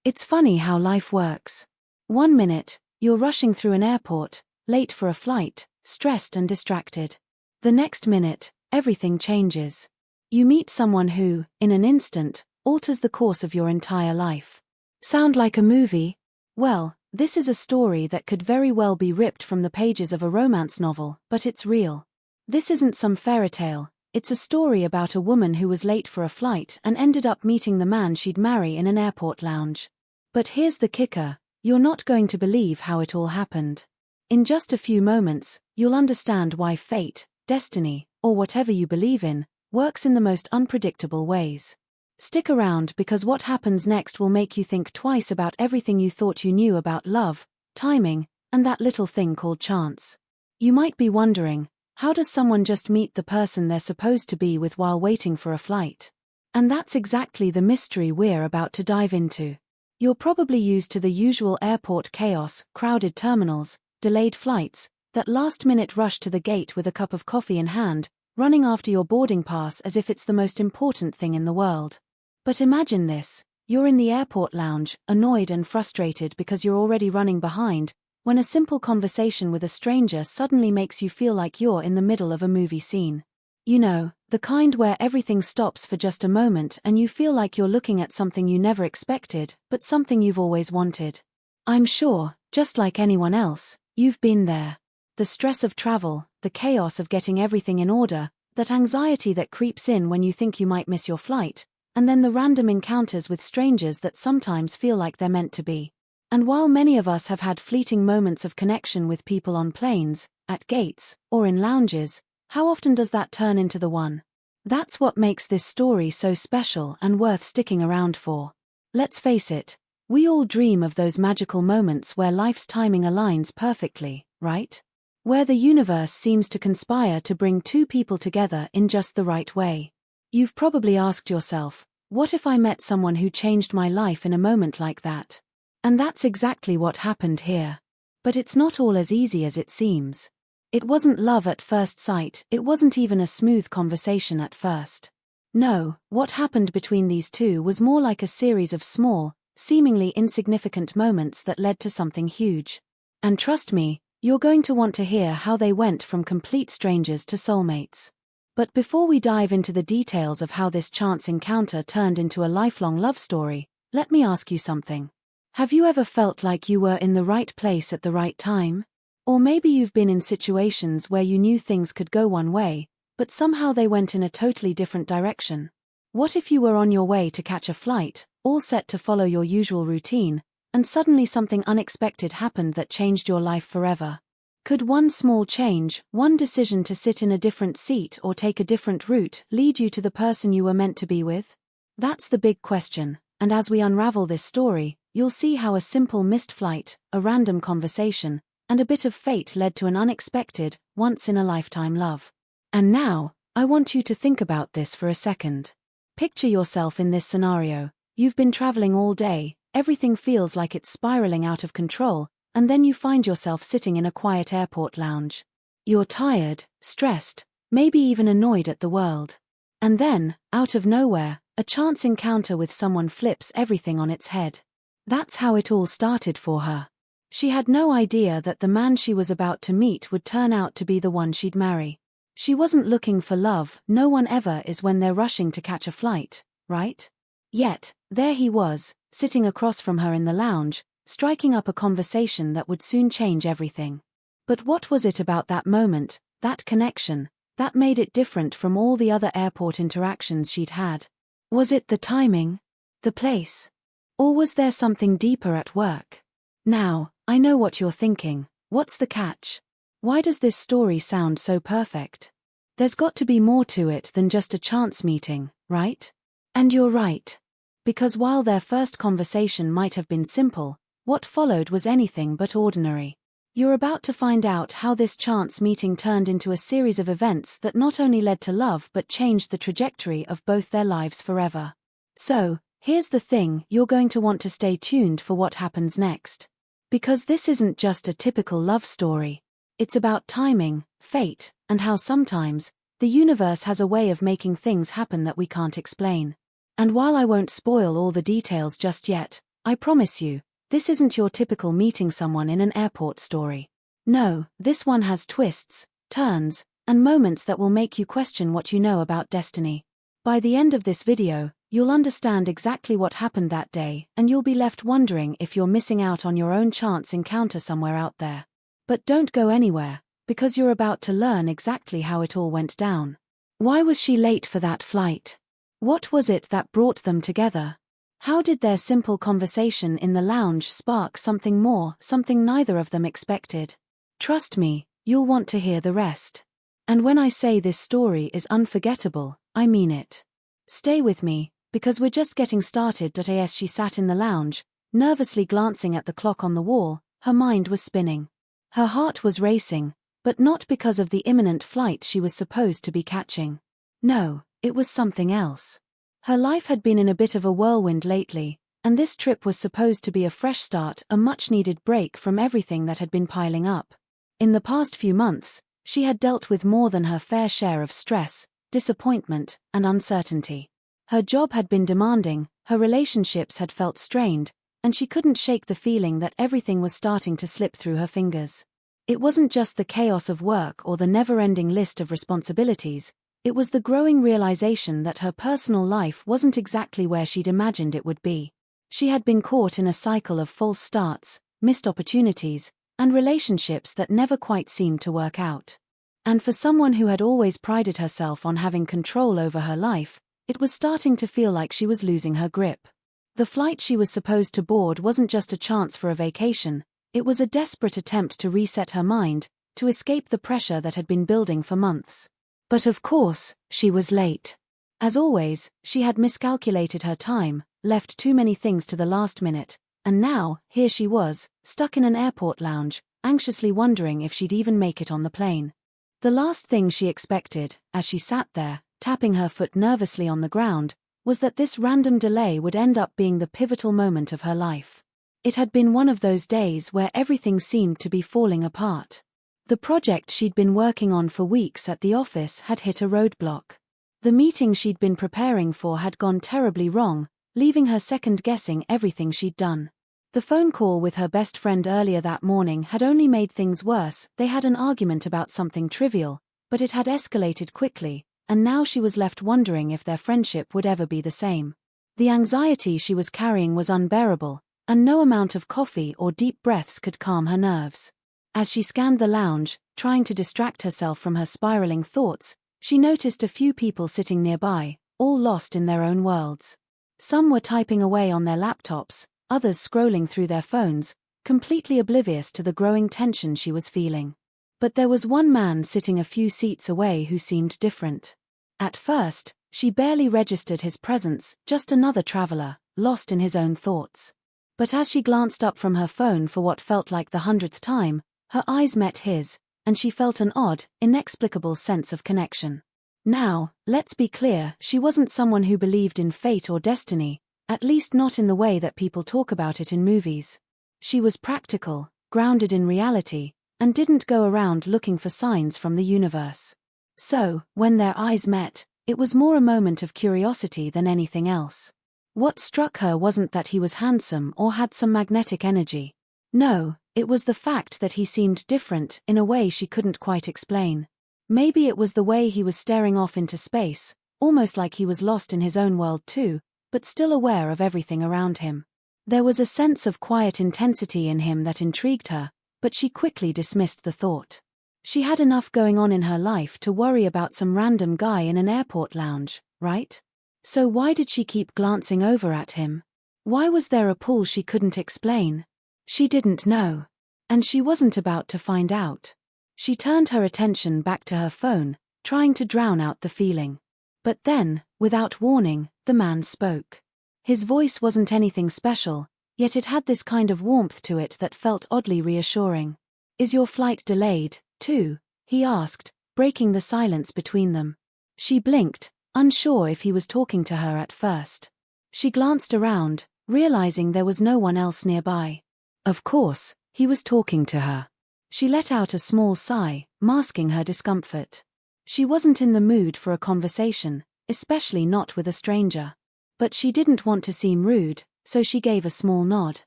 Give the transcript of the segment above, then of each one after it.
It's funny how life works. One minute, you're rushing through an airport, late for a flight, stressed and distracted. The next minute, everything changes. You meet someone who, in an instant, alters the course of your entire life. Sound like a movie? Well, this is a story that could very well be ripped from the pages of a romance novel, but it's real. This isn't some fairy tale, it's a story about a woman who was late for a flight and ended up meeting the man she'd marry in an airport lounge. But here's the kicker, you're not going to believe how it all happened. In just a few moments, you'll understand why fate, destiny, or whatever you believe in, works in the most unpredictable ways. Stick around because what happens next will make you think twice about everything you thought you knew about love, timing, and that little thing called chance. You might be wondering, how does someone just meet the person they're supposed to be with while waiting for a flight? And that's exactly the mystery we're about to dive into. You're probably used to the usual airport chaos, crowded terminals, delayed flights, that last-minute rush to the gate with a cup of coffee in hand, running after your boarding pass as if it's the most important thing in the world. But imagine this, you're in the airport lounge, annoyed and frustrated because you're already running behind, when a simple conversation with a stranger suddenly makes you feel like you're in the middle of a movie scene. You know, the kind where everything stops for just a moment and you feel like you're looking at something you never expected, but something you've always wanted. I'm sure, just like anyone else, you've been there. The stress of travel, the chaos of getting everything in order, that anxiety that creeps in when you think you might miss your flight, and then the random encounters with strangers that sometimes feel like they're meant to be. And while many of us have had fleeting moments of connection with people on planes, at gates, or in lounges, how often does that turn into the one? That's what makes this story so special and worth sticking around for. Let's face it, we all dream of those magical moments where life's timing aligns perfectly, right? Where the universe seems to conspire to bring two people together in just the right way. You've probably asked yourself, what if I met someone who changed my life in a moment like that? And that's exactly what happened here. But it's not all as easy as it seems. It wasn't love at first sight, it wasn't even a smooth conversation at first. No, what happened between these two was more like a series of small, seemingly insignificant moments that led to something huge. And trust me, you're going to want to hear how they went from complete strangers to soulmates. But before we dive into the details of how this chance encounter turned into a lifelong love story, let me ask you something. Have you ever felt like you were in the right place at the right time? Or maybe you've been in situations where you knew things could go one way, but somehow they went in a totally different direction. What if you were on your way to catch a flight, all set to follow your usual routine, and suddenly something unexpected happened that changed your life forever? Could one small change, one decision to sit in a different seat or take a different route, lead you to the person you were meant to be with? That's the big question, and as we unravel this story, you'll see how a simple missed flight, a random conversation, and a bit of fate led to an unexpected, once-in-a-lifetime love. And now, I want you to think about this for a second. Picture yourself in this scenario. You've been traveling all day, everything feels like it's spiraling out of control, and then you find yourself sitting in a quiet airport lounge. You're tired, stressed, maybe even annoyed at the world. And then, out of nowhere, a chance encounter with someone flips everything on its head. That's how it all started for her. She had no idea that the man she was about to meet would turn out to be the one she'd marry. She wasn't looking for love, no one ever is when they're rushing to catch a flight, right? Yet, there he was, sitting across from her in the lounge, striking up a conversation that would soon change everything. But what was it about that moment, that connection, that made it different from all the other airport interactions she'd had? Was it the timing? The place? Or was there something deeper at work? Now, I know what you're thinking. What's the catch? Why does this story sound so perfect? There's got to be more to it than just a chance meeting, right? And you're right. Because while their first conversation might have been simple, what followed was anything but ordinary. You're about to find out how this chance meeting turned into a series of events that not only led to love but changed the trajectory of both their lives forever. So, here's the thing, you're going to want to stay tuned for what happens next. Because this isn't just a typical love story. It's about timing, fate, and how sometimes, the universe has a way of making things happen that we can't explain. And while I won't spoil all the details just yet, I promise you, this isn't your typical meeting someone in an airport story. No, this one has twists, turns, and moments that will make you question what you know about destiny. By the end of this video, you'll understand exactly what happened that day, and you'll be left wondering if you're missing out on your own chance encounter somewhere out there. But don't go anywhere, because you're about to learn exactly how it all went down. Why was she late for that flight? What was it that brought them together? How did their simple conversation in the lounge spark something more, something neither of them expected? Trust me, you'll want to hear the rest. And when I say this story is unforgettable, I mean it. Stay with me, because we're just getting started. As she sat in the lounge, nervously glancing at the clock on the wall, her mind was spinning. Her heart was racing, but not because of the imminent flight she was supposed to be catching. No, it was something else. Her life had been in a bit of a whirlwind lately, and this trip was supposed to be a fresh start, a much-needed break from everything that had been piling up. In the past few months, she had dealt with more than her fair share of stress, disappointment, and uncertainty. Her job had been demanding, her relationships had felt strained, and she couldn't shake the feeling that everything was starting to slip through her fingers. It wasn't just the chaos of work or the never-ending list of responsibilities, it was the growing realization that her personal life wasn't exactly where she'd imagined it would be. She had been caught in a cycle of false starts, missed opportunities, and relationships that never quite seemed to work out. And for someone who had always prided herself on having control over her life, it was starting to feel like she was losing her grip. The flight she was supposed to board wasn't just a chance for a vacation, it was a desperate attempt to reset her mind, to escape the pressure that had been building for months. But of course, she was late. As always, she had miscalculated her time, left too many things to the last minute, and now, here she was, stuck in an airport lounge, anxiously wondering if she'd even make it on the plane. The last thing she expected, as she sat there, tapping her foot nervously on the ground, was that this random delay would end up being the pivotal moment of her life. It had been one of those days where everything seemed to be falling apart. The project she'd been working on for weeks at the office had hit a roadblock. The meeting she'd been preparing for had gone terribly wrong, leaving her second-guessing everything she'd done. The phone call with her best friend earlier that morning had only made things worse. They had an argument about something trivial, but it had escalated quickly, and now she was left wondering if their friendship would ever be the same. The anxiety she was carrying was unbearable, and no amount of coffee or deep breaths could calm her nerves. As she scanned the lounge, trying to distract herself from her spiraling thoughts, she noticed a few people sitting nearby, all lost in their own worlds. Some were typing away on their laptops, others scrolling through their phones, completely oblivious to the growing tension she was feeling. But there was one man sitting a few seats away who seemed different. At first, she barely registered his presence, just another traveler, lost in his own thoughts. But as she glanced up from her phone for what felt like the 100th time, her eyes met his, and she felt an odd, inexplicable sense of connection. Now, let's be clear, she wasn't someone who believed in fate or destiny, at least not in the way that people talk about it in movies. She was practical, grounded in reality, and didn't go around looking for signs from the universe. So, when their eyes met, it was more a moment of curiosity than anything else. What struck her wasn't that he was handsome or had some magnetic energy. No, it was the fact that he seemed different in a way she couldn't quite explain. Maybe it was the way he was staring off into space, almost like he was lost in his own world too, but still aware of everything around him. There was a sense of quiet intensity in him that intrigued her, but she quickly dismissed the thought. She had enough going on in her life to worry about some random guy in an airport lounge, right? So why did she keep glancing over at him? Why was there a pull she couldn't explain? She didn't know. And she wasn't about to find out. She turned her attention back to her phone, trying to drown out the feeling. But then, without warning, the man spoke. His voice wasn't anything special, yet it had this kind of warmth to it that felt oddly reassuring. "Is your flight delayed, too?" he asked, breaking the silence between them. She blinked, unsure if he was talking to her at first. She glanced around, realizing there was no one else nearby. Of course, he was talking to her. She let out a small sigh, masking her discomfort. She wasn't in the mood for a conversation, especially not with a stranger. But she didn't want to seem rude, so she gave a small nod.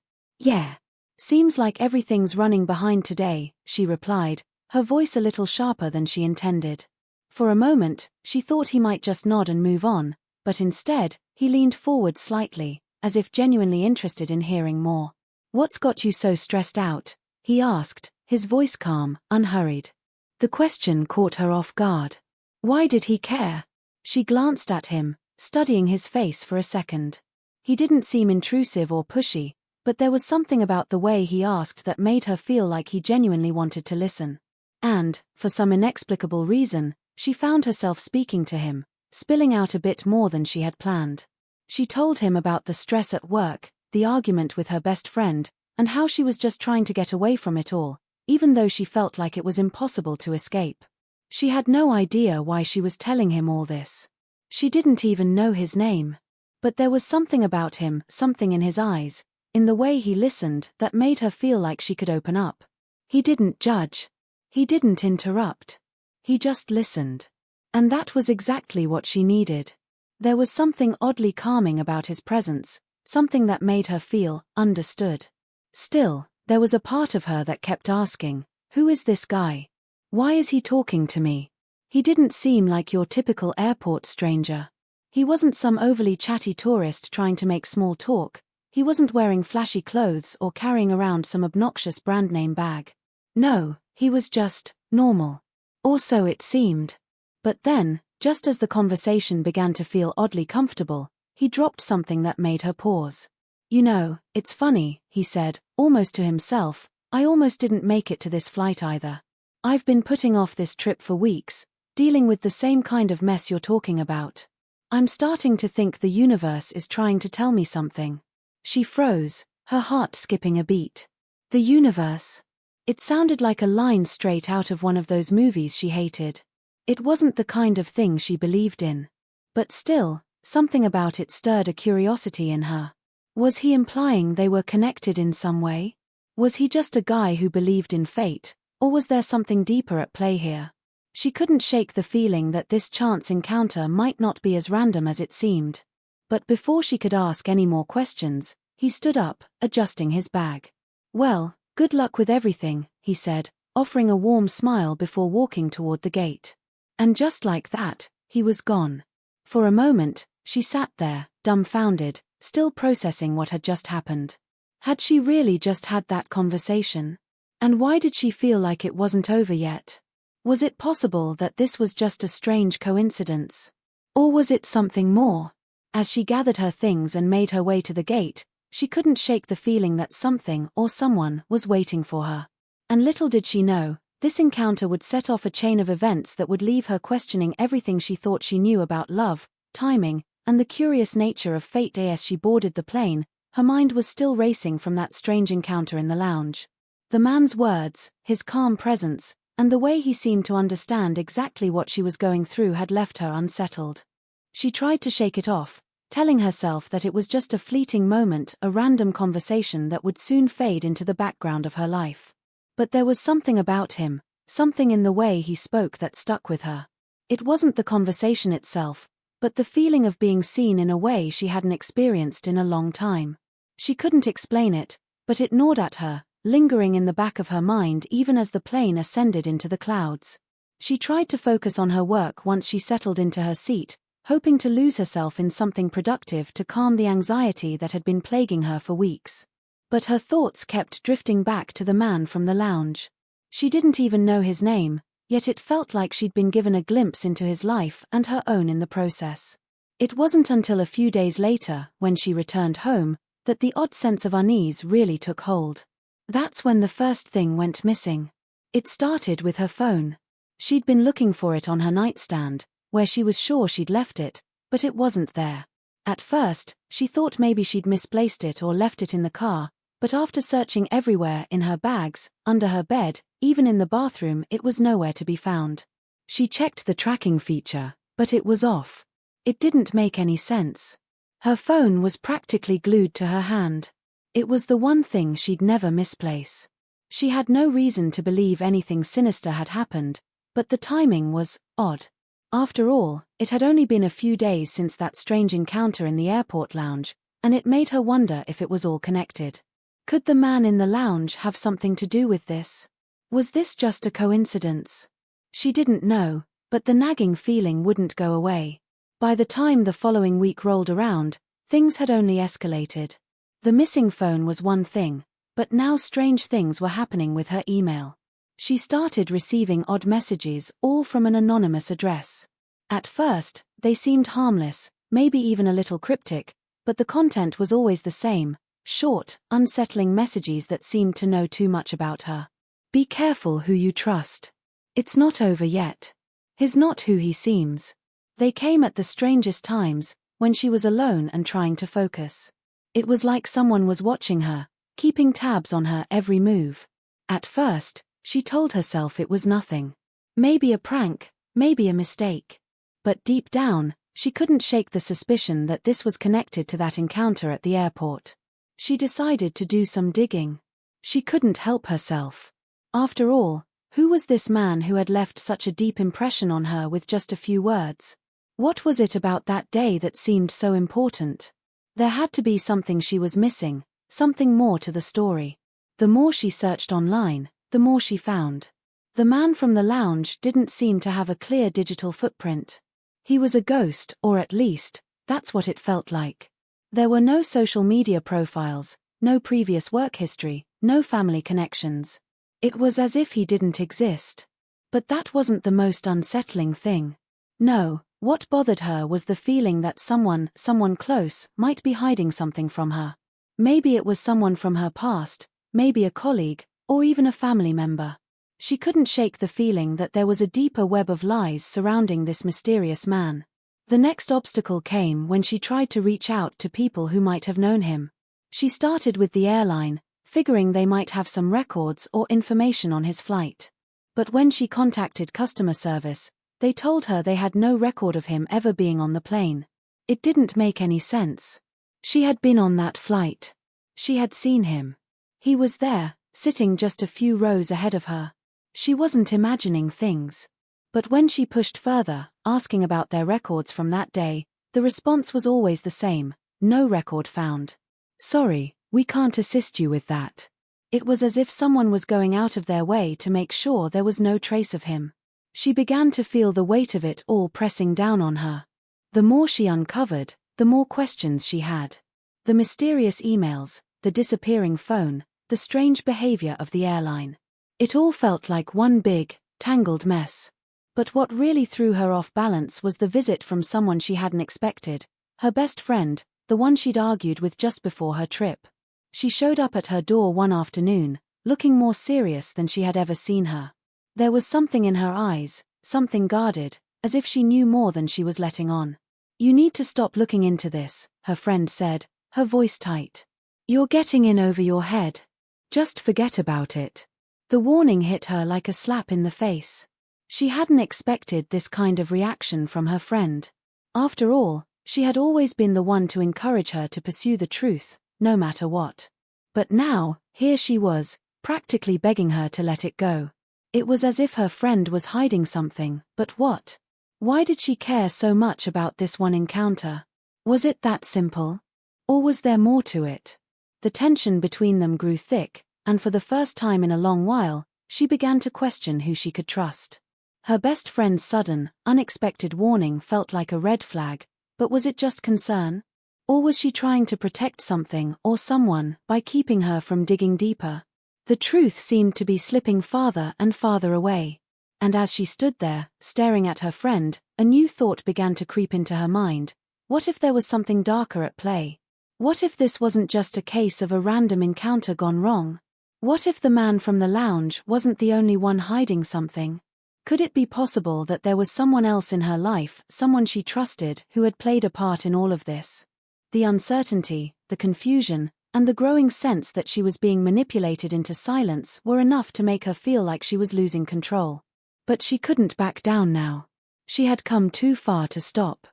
Yeah. Seems like everything's running behind today, she replied, her voice a little sharper than she intended. For a moment, she thought he might just nod and move on, but instead, he leaned forward slightly, as if genuinely interested in hearing more. What's got you so stressed out? He asked, his voice calm, unhurried. The question caught her off guard. Why did he care? She glanced at him, studying his face for a second. He didn't seem intrusive or pushy, but there was something about the way he asked that made her feel like he genuinely wanted to listen. And, for some inexplicable reason, she found herself speaking to him, spilling out a bit more than she had planned. She told him about the stress at work, the argument with her best friend, and how she was just trying to get away from it all, even though she felt like it was impossible to escape. She had no idea why she was telling him all this. She didn't even know his name. But there was something about him, something in his eyes, in the way he listened, that made her feel like she could open up. He didn't judge. He didn't interrupt. He just listened. And that was exactly what she needed. There was something oddly calming about his presence, something that made her feel understood. Still, there was a part of her that kept asking, who is this guy? Why is he talking to me? He didn't seem like your typical airport stranger. He wasn't some overly chatty tourist trying to make small talk. He wasn't wearing flashy clothes or carrying around some obnoxious brand name bag. No, he was just normal. Or so it seemed. But then, just as the conversation began to feel oddly comfortable, he dropped something that made her pause. You know, it's funny, he said, almost to himself, I almost didn't make it to this flight either. I've been putting off this trip for weeks, dealing with the same kind of mess you're talking about. I'm starting to think the universe is trying to tell me something. She froze, her heart skipping a beat. The universe. It sounded like a line straight out of one of those movies she hated. It wasn't the kind of thing she believed in. But still, something about it stirred a curiosity in her. Was he implying they were connected in some way? Was he just a guy who believed in fate, or was there something deeper at play here? She couldn't shake the feeling that this chance encounter might not be as random as it seemed. But before she could ask any more questions, he stood up, adjusting his bag. Well, good luck with everything, he said, offering a warm smile before walking toward the gate. And just like that, he was gone. For a moment, she sat there, dumbfounded, still processing what had just happened. Had she really just had that conversation? And why did she feel like it wasn't over yet? Was it possible that this was just a strange coincidence? Or was it something more? As she gathered her things and made her way to the gate, she couldn't shake the feeling that something or someone was waiting for her. And little did she know, this encounter would set off a chain of events that would leave her questioning everything she thought she knew about love, timing, and the curious nature of fate. As she boarded the plane, her mind was still racing from that strange encounter in the lounge. The man's words, his calm presence, and the way he seemed to understand exactly what she was going through had left her unsettled. She tried to shake it off, telling herself that it was just a fleeting moment, a random conversation that would soon fade into the background of her life. But there was something about him, something in the way he spoke that stuck with her. It wasn't the conversation itself, but the feeling of being seen in a way she hadn't experienced in a long time. She couldn't explain it, but it gnawed at her, lingering in the back of her mind even as the plane ascended into the clouds. She tried to focus on her work once she settled into her seat, hoping to lose herself in something productive to calm the anxiety that had been plaguing her for weeks. But her thoughts kept drifting back to the man from the lounge. She didn't even know his name, yet it felt like she'd been given a glimpse into his life and her own in the process. It wasn't until a few days later, when she returned home, that the odd sense of unease really took hold. That's when the first thing went missing. It started with her phone. She'd been looking for it on her nightstand, where she was sure she'd left it, but it wasn't there. At first, she thought maybe she'd misplaced it or left it in the car, but after searching everywhere, in her bags, under her bed, even in the bathroom, it was nowhere to be found. She checked the tracking feature, but it was off. It didn't make any sense. Her phone was practically glued to her hand. It was the one thing she'd never misplace. She had no reason to believe anything sinister had happened, but the timing was odd. After all, it had only been a few days since that strange encounter in the airport lounge, and it made her wonder if it was all connected. Could the man in the lounge have something to do with this? Was this just a coincidence? She didn't know, but the nagging feeling wouldn't go away. By the time the following week rolled around, things had only escalated. The missing phone was one thing, but now strange things were happening with her email. She started receiving odd messages, all from an anonymous address. At first, they seemed harmless, maybe even a little cryptic, but the content was always the same, short, unsettling messages that seemed to know too much about her. Be careful who you trust. It's not over yet. He's not who he seems. They came at the strangest times, when she was alone and trying to focus. It was like someone was watching her, keeping tabs on her every move. At first, she told herself it was nothing. Maybe a prank, maybe a mistake. But deep down, she couldn't shake the suspicion that this was connected to that encounter at the airport. She decided to do some digging. She couldn't help herself. After all, who was this man who had left such a deep impression on her with just a few words? What was it about that day that seemed so important? There had to be something she was missing, something more to the story. The more she searched online, the more she found. The man from the lounge didn't seem to have a clear digital footprint. He was a ghost, or at least, that's what it felt like. There were no social media profiles, no previous work history, no family connections. It was as if he didn't exist. But that wasn't the most unsettling thing. No, what bothered her was the feeling that someone close, might be hiding something from her. Maybe it was someone from her past, maybe a colleague, or even a family member. She couldn't shake the feeling that there was a deeper web of lies surrounding this mysterious man. The next obstacle came when she tried to reach out to people who might have known him. She started with the airline, figuring they might have some records or information on his flight. But when she contacted customer service, they told her they had no record of him ever being on the plane. It didn't make any sense. She had been on that flight. She had seen him. He was there, sitting just a few rows ahead of her. She wasn't imagining things. But when she pushed further, asking about their records from that day, the response was always the same: no record found. Sorry, we can't assist you with that. It was as if someone was going out of their way to make sure there was no trace of him. She began to feel the weight of it all pressing down on her. The more she uncovered, the more questions she had. The mysterious emails, the disappearing phone, the strange behavior of the airline. It all felt like one big, tangled mess. But what really threw her off balance was the visit from someone she hadn't expected, her best friend, the one she'd argued with just before her trip. She showed up at her door one afternoon, looking more serious than she had ever seen her. There was something in her eyes, something guarded, as if she knew more than she was letting on. You need to stop looking into this, her friend said, her voice tight. You're getting in over your head. Just forget about it. The warning hit her like a slap in the face. She hadn't expected this kind of reaction from her friend. After all, she had always been the one to encourage her to pursue the truth, no matter what. But now, here she was, practically begging her to let it go. It was as if her friend was hiding something, but what? Why did she care so much about this one encounter? Was it that simple? Or was there more to it? The tension between them grew thick, and for the first time in a long while, she began to question who she could trust. Her best friend's sudden, unexpected warning felt like a red flag, but was it just concern? Or was she trying to protect something or someone by keeping her from digging deeper? The truth seemed to be slipping farther and farther away. And as she stood there, staring at her friend, a new thought began to creep into her mind. What if there was something darker at play? What if this wasn't just a case of a random encounter gone wrong? What if the man from the lounge wasn't the only one hiding something? Could it be possible that there was someone else in her life, someone she trusted, who had played a part in all of this? The uncertainty, the confusion, and the growing sense that she was being manipulated into silence were enough to make her feel like she was losing control. But she couldn't back down now. She had come too far to stop.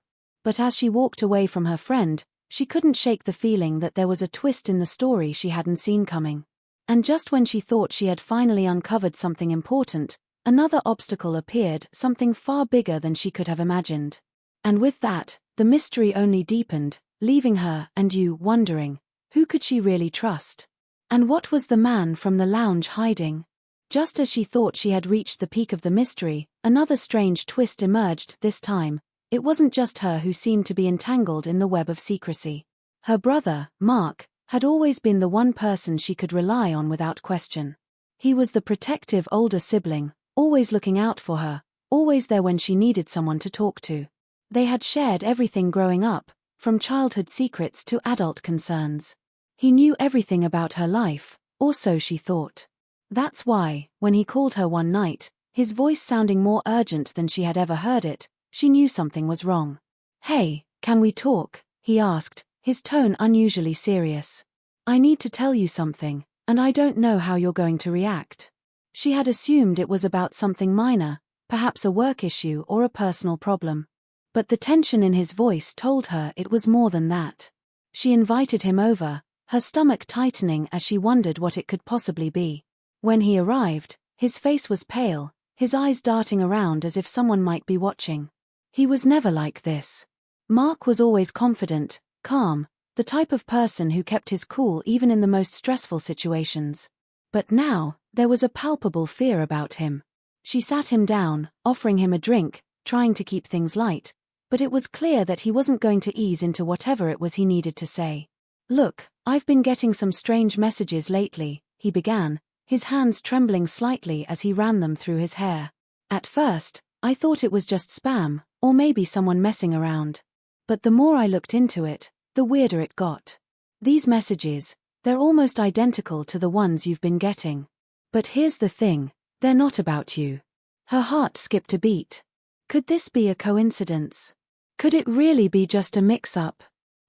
But as she walked away from her friend, she couldn't shake the feeling that there was a twist in the story she hadn't seen coming. And just when she thought she had finally uncovered something important, another obstacle appeared, something far bigger than she could have imagined. And with that, the mystery only deepened, leaving her and you wondering, who could she really trust? And what was the man from the lounge hiding? Just as she thought she had reached the peak of the mystery, another strange twist emerged. This time, it wasn't just her who seemed to be entangled in the web of secrecy. Her brother, Mark, had always been the one person she could rely on without question. He was the protective older sibling, always looking out for her, always there when she needed someone to talk to. They had shared everything growing up, from childhood secrets to adult concerns. He knew everything about her life, or so she thought. That's why, when he called her one night, his voice sounding more urgent than she had ever heard it, she knew something was wrong. "Hey, can we talk?" he asked, his tone unusually serious. "I need to tell you something, and I don't know how you're going to react." She had assumed it was about something minor, perhaps a work issue or a personal problem. But the tension in his voice told her it was more than that. She invited him over, her stomach tightening as she wondered what it could possibly be. When he arrived, his face was pale, his eyes darting around as if someone might be watching. He was never like this. Mark was always confident, calm, the type of person who kept his cool even in the most stressful situations. But now, there was a palpable fear about him. She sat him down, offering him a drink, trying to keep things light, but it was clear that he wasn't going to ease into whatever it was he needed to say. "Look, I've been getting some strange messages lately," he began, his hands trembling slightly as he ran them through his hair. "At first, I thought it was just spam, or maybe someone messing around. But the more I looked into it, the weirder it got. These messages, they're almost identical to the ones you've been getting. But here's the thing, they're not about you." Her heart skipped a beat. Could this be a coincidence? Could it really be just a mix-up?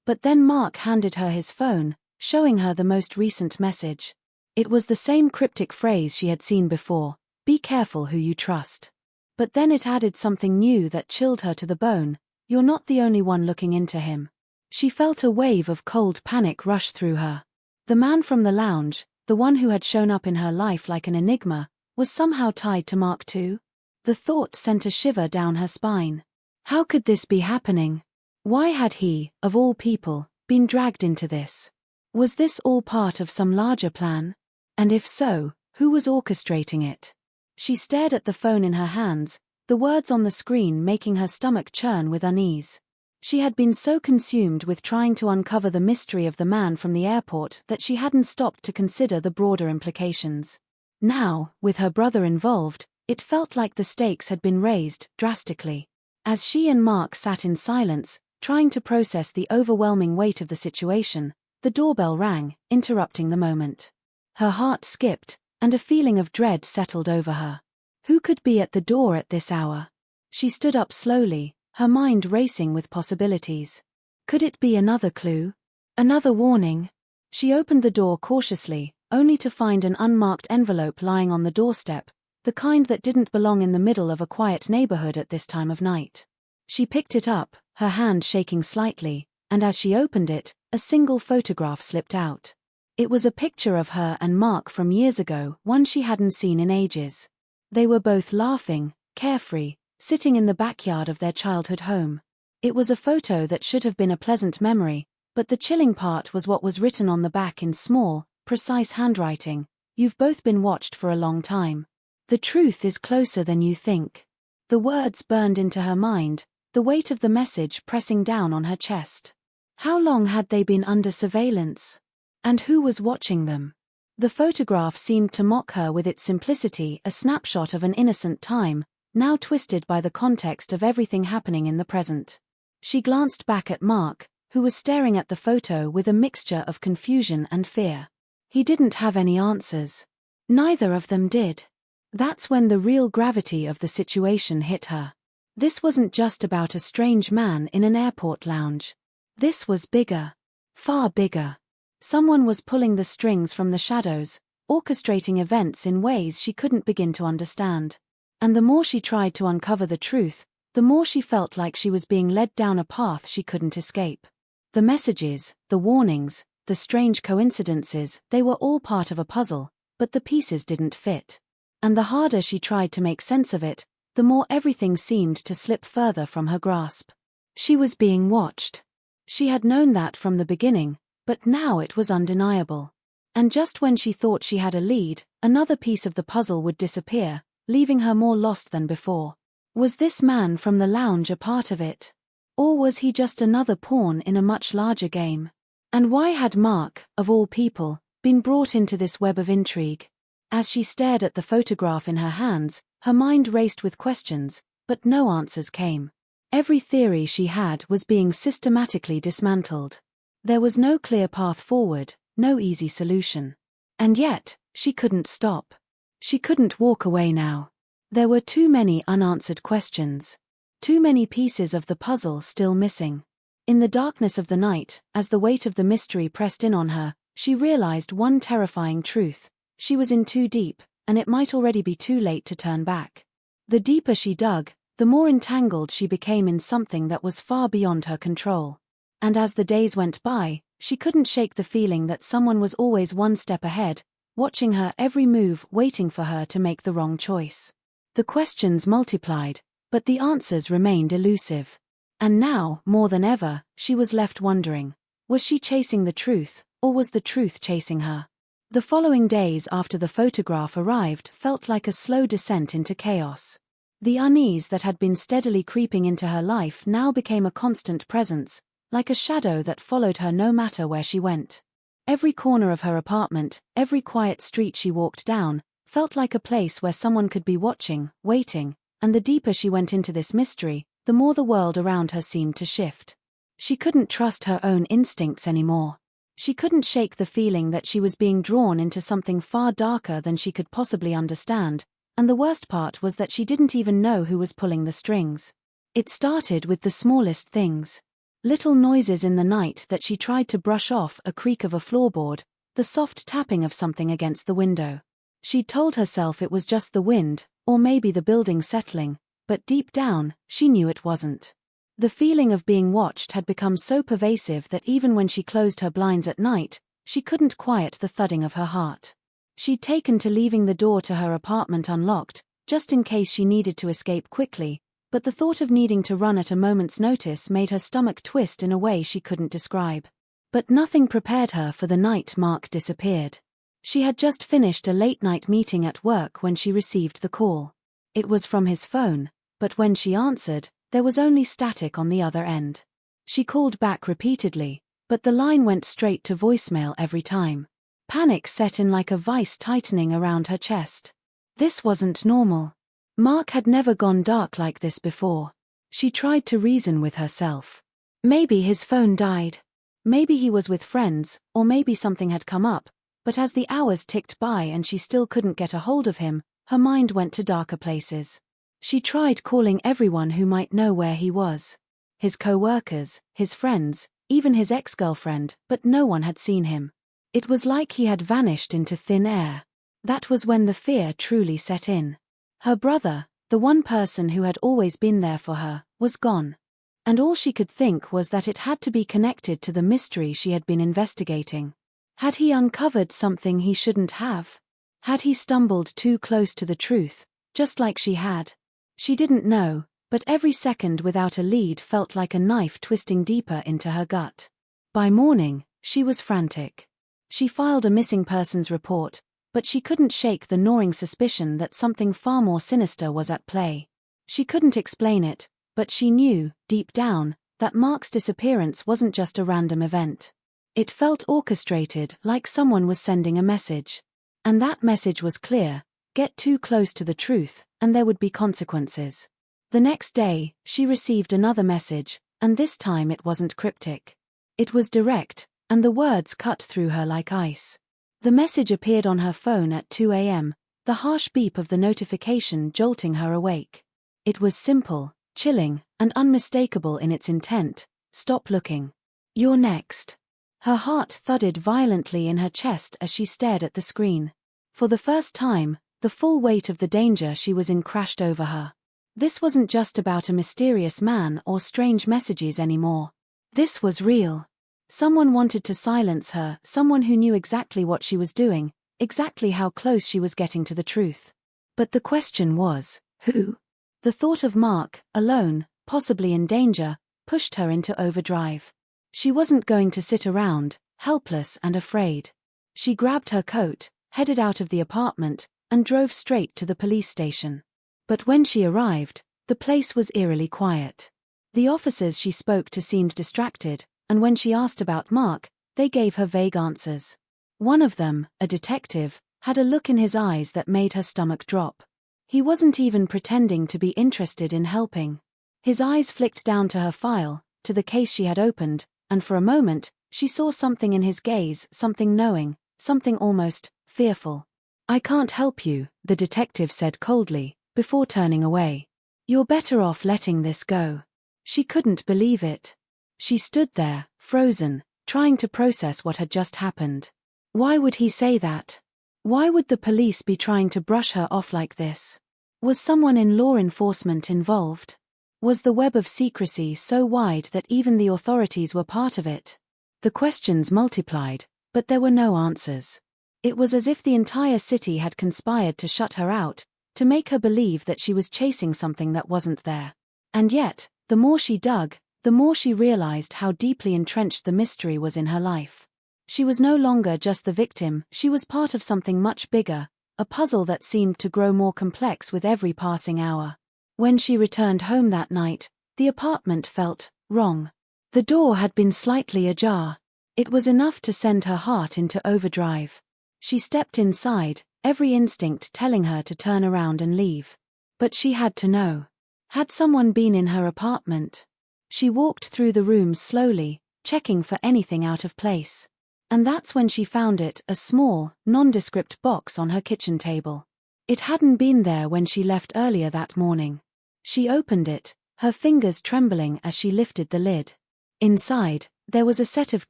But then Mark handed her his phone, showing her the most recent message. It was the same cryptic phrase she had seen before, "Be careful who you trust." But then it added something new that chilled her to the bone, "You're not the only one looking into him." She felt a wave of cold panic rush through her. The man from the lounge, the one who had shown up in her life like an enigma, was somehow tied to Mark too? The thought sent a shiver down her spine. How could this be happening? Why had he, of all people, been dragged into this? Was this all part of some larger plan? And if so, who was orchestrating it? She stared at the phone in her hands, the words on the screen making her stomach churn with unease. She had been so consumed with trying to uncover the mystery of the man from the airport that she hadn't stopped to consider the broader implications. Now, with her brother involved, it felt like the stakes had been raised drastically. As she and Mark sat in silence, trying to process the overwhelming weight of the situation, the doorbell rang, interrupting the moment. Her heart skipped, and a feeling of dread settled over her. Who could be at the door at this hour? She stood up slowly, her mind racing with possibilities. Could it be another clue? Another warning? She opened the door cautiously, only to find an unmarked envelope lying on the doorstep, the kind that didn't belong in the middle of a quiet neighborhood at this time of night. She picked it up, her hand shaking slightly, and as she opened it, a single photograph slipped out. It was a picture of her and Mark from years ago, one she hadn't seen in ages. They were both laughing, carefree, sitting in the backyard of their childhood home. It was a photo that should have been a pleasant memory, but the chilling part was what was written on the back in small, precise handwriting. "You've both been watched for a long time. The truth is closer than you think." The words burned into her mind, the weight of the message pressing down on her chest. How long had they been under surveillance? And who was watching them? The photograph seemed to mock her with its simplicity, a snapshot of an innocent time, now twisted by the context of everything happening in the present. She glanced back at Mark, who was staring at the photo with a mixture of confusion and fear. He didn't have any answers. Neither of them did. That's when the real gravity of the situation hit her. This wasn't just about a strange man in an airport lounge. This was bigger. Far bigger. Someone was pulling the strings from the shadows, orchestrating events in ways she couldn't begin to understand. And the more she tried to uncover the truth, the more she felt like she was being led down a path she couldn't escape. The messages, the warnings, the strange coincidences, they were all part of a puzzle, but the pieces didn't fit. And the harder she tried to make sense of it, the more everything seemed to slip further from her grasp. She was being watched. She had known that from the beginning, but now it was undeniable. And just when she thought she had a lead, another piece of the puzzle would disappear, leaving her more lost than before. Was this man from the lounge a part of it? Or was he just another pawn in a much larger game? And why had Mark, of all people, been brought into this web of intrigue? As she stared at the photograph in her hands, her mind raced with questions, but no answers came. Every theory she had was being systematically dismantled. There was no clear path forward, no easy solution. And yet, she couldn't stop. She couldn't walk away now. There were too many unanswered questions. Too many pieces of the puzzle still missing. In the darkness of the night, as the weight of the mystery pressed in on her, she realized one terrifying truth. She was in too deep, and it might already be too late to turn back. The deeper she dug, the more entangled she became in something that was far beyond her control. And as the days went by, she couldn't shake the feeling that someone was always one step ahead, watching her every move, waiting for her to make the wrong choice. The questions multiplied, but the answers remained elusive. And now, more than ever, she was left wondering, was she chasing the truth, or was the truth chasing her? The following days after the photograph arrived felt like a slow descent into chaos. The unease that had been steadily creeping into her life now became a constant presence, like a shadow that followed her no matter where she went. Every corner of her apartment, every quiet street she walked down, felt like a place where someone could be watching, waiting, and the deeper she went into this mystery, the more the world around her seemed to shift. She couldn't trust her own instincts anymore. She couldn't shake the feeling that she was being drawn into something far darker than she could possibly understand, and the worst part was that she didn't even know who was pulling the strings. It started with the smallest things. Little noises in the night that she tried to brush off, a creak of a floorboard, the soft tapping of something against the window. She'd told herself it was just the wind, or maybe the building settling, but deep down, she knew it wasn't. The feeling of being watched had become so pervasive that even when she closed her blinds at night, she couldn't quiet the thudding of her heart. She'd taken to leaving the door to her apartment unlocked, just in case she needed to escape quickly, but the thought of needing to run at a moment's notice made her stomach twist in a way she couldn't describe. But nothing prepared her for the night Mark disappeared. She had just finished a late-night meeting at work when she received the call. It was from his phone, but when she answered, there was only static on the other end. She called back repeatedly, but the line went straight to voicemail every time. Panic set in like a vice tightening around her chest. This wasn't normal. Mark had never gone dark like this before. She tried to reason with herself. Maybe his phone died. Maybe he was with friends, or maybe something had come up, but as the hours ticked by and she still couldn't get a hold of him, her mind went to darker places. She tried calling everyone who might know where he was. His co-workers, his friends, even his ex-girlfriend, but no one had seen him. It was like he had vanished into thin air. That was when the fear truly set in. Her brother, the one person who had always been there for her, was gone. And all she could think was that it had to be connected to the mystery she had been investigating. Had he uncovered something he shouldn't have? Had he stumbled too close to the truth, just like she had? She didn't know, but every second without a lead felt like a knife twisting deeper into her gut. By morning, she was frantic. She filed a missing persons report, but she couldn't shake the gnawing suspicion that something far more sinister was at play. She couldn't explain it, but she knew, deep down, that Mark's disappearance wasn't just a random event. It felt orchestrated, like someone was sending a message. And that message was clear: get too close to the truth, and there would be consequences. The next day, she received another message, and this time it wasn't cryptic. It was direct, and the words cut through her like ice. The message appeared on her phone at 2 a.m., the harsh beep of the notification jolting her awake. It was simple, chilling, and unmistakable in its intent: stop looking. You're next. Her heart thudded violently in her chest as she stared at the screen. For the first time, the full weight of the danger she was in crashed over her. This wasn't just about a mysterious man or strange messages anymore. This was real. Someone wanted to silence her, someone who knew exactly what she was doing, exactly how close she was getting to the truth. But the question was, who? The thought of Mark, alone, possibly in danger, pushed her into overdrive. She wasn't going to sit around, helpless and afraid. She grabbed her coat, headed out of the apartment, and drove straight to the police station. But when she arrived, the place was eerily quiet. The officers she spoke to seemed distracted, and when she asked about Mark, they gave her vague answers. One of them, a detective, had a look in his eyes that made her stomach drop. He wasn't even pretending to be interested in helping. His eyes flicked down to her file, to the case she had opened, and for a moment, she saw something in his gaze, something knowing, something almost fearful. "I can't help you," the detective said coldly, before turning away. "You're better off letting this go." She couldn't believe it. She stood there, frozen, trying to process what had just happened. Why would he say that? Why would the police be trying to brush her off like this? Was someone in law enforcement involved? Was the web of secrecy so wide that even the authorities were part of it? The questions multiplied, but there were no answers. It was as if the entire city had conspired to shut her out, to make her believe that she was chasing something that wasn't there. And yet, the more she dug, the more she realized how deeply entrenched the mystery was in her life. She was no longer just the victim, she was part of something much bigger, a puzzle that seemed to grow more complex with every passing hour. When she returned home that night, the apartment felt wrong. The door had been slightly ajar. It was enough to send her heart into overdrive. She stepped inside, every instinct telling her to turn around and leave. But she had to know. Had someone been in her apartment? She walked through the rooms slowly, checking for anything out of place. And that's when she found it, a small, nondescript box on her kitchen table. It hadn't been there when she left earlier that morning. She opened it, her fingers trembling as she lifted the lid. Inside, there was a set of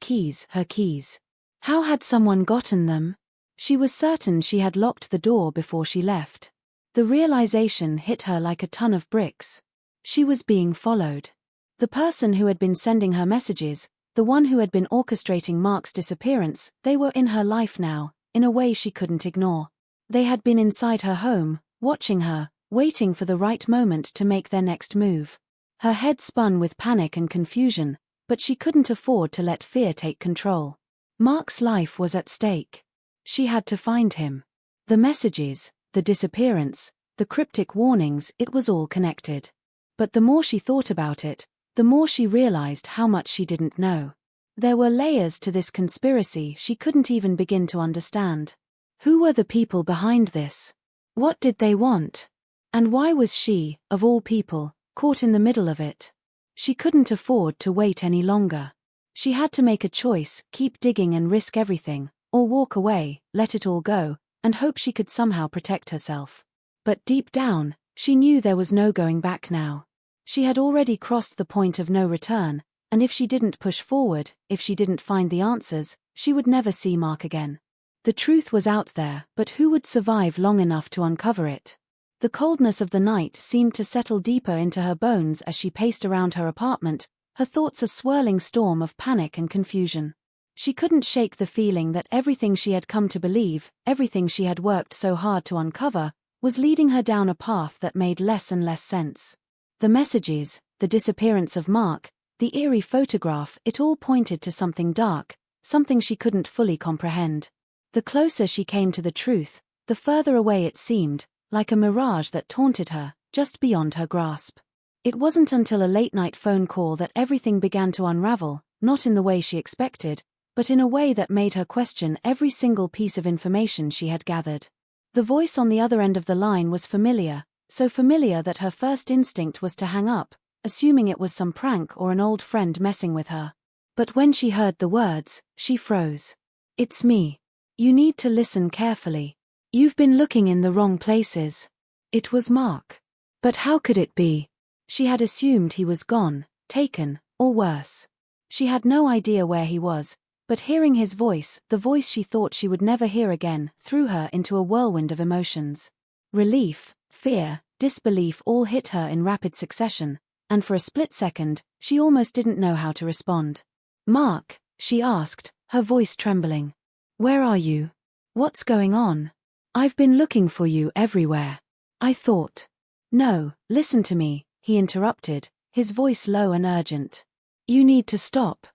keys, her keys. How had someone gotten them? She was certain she had locked the door before she left. The realization hit her like a ton of bricks. She was being followed. The person who had been sending her messages, the one who had been orchestrating Mark's disappearance, they were in her life now, in a way she couldn't ignore. They had been inside her home, watching her, waiting for the right moment to make their next move. Her head spun with panic and confusion, but she couldn't afford to let fear take control. Mark's life was at stake. She had to find him. The messages, the disappearance, the cryptic warnings, it was all connected. But the more she thought about it, the more she realized how much she didn't know. There were layers to this conspiracy she couldn't even begin to understand. Who were the people behind this? What did they want? And why was she, of all people, caught in the middle of it? She couldn't afford to wait any longer. She had to make a choice, keep digging and risk everything, or walk away, let it all go, and hope she could somehow protect herself. But deep down, she knew there was no going back now. She had already crossed the point of no return, and if she didn't push forward, if she didn't find the answers, she would never see Mark again. The truth was out there, but who would survive long enough to uncover it? The coldness of the night seemed to settle deeper into her bones as she paced around her apartment, her thoughts a swirling storm of panic and confusion. She couldn't shake the feeling that everything she had come to believe, everything she had worked so hard to uncover, was leading her down a path that made less and less sense. The messages, the disappearance of Mark, the eerie photograph, it all pointed to something dark, something she couldn't fully comprehend. The closer she came to the truth, the further away it seemed, like a mirage that taunted her, just beyond her grasp. It wasn't until a late-night phone call that everything began to unravel, not in the way she expected, but in a way that made her question every single piece of information she had gathered. The voice on the other end of the line was familiar, so familiar that her first instinct was to hang up, assuming it was some prank or an old friend messing with her. But when she heard the words, she froze. "It's me. You need to listen carefully. You've been looking in the wrong places." It was Mark. But how could it be? She had assumed he was gone, taken, or worse. She had no idea where he was, but hearing his voice, the voice she thought she would never hear again, threw her into a whirlwind of emotions. Relief, fear, disbelief all hit her in rapid succession, and for a split second, she almost didn't know how to respond. "Mark," she asked, her voice trembling. "Where are you? What's going on? I've been looking for you everywhere. I thought." "No, listen to me," he interrupted, his voice low and urgent. "You need to stop.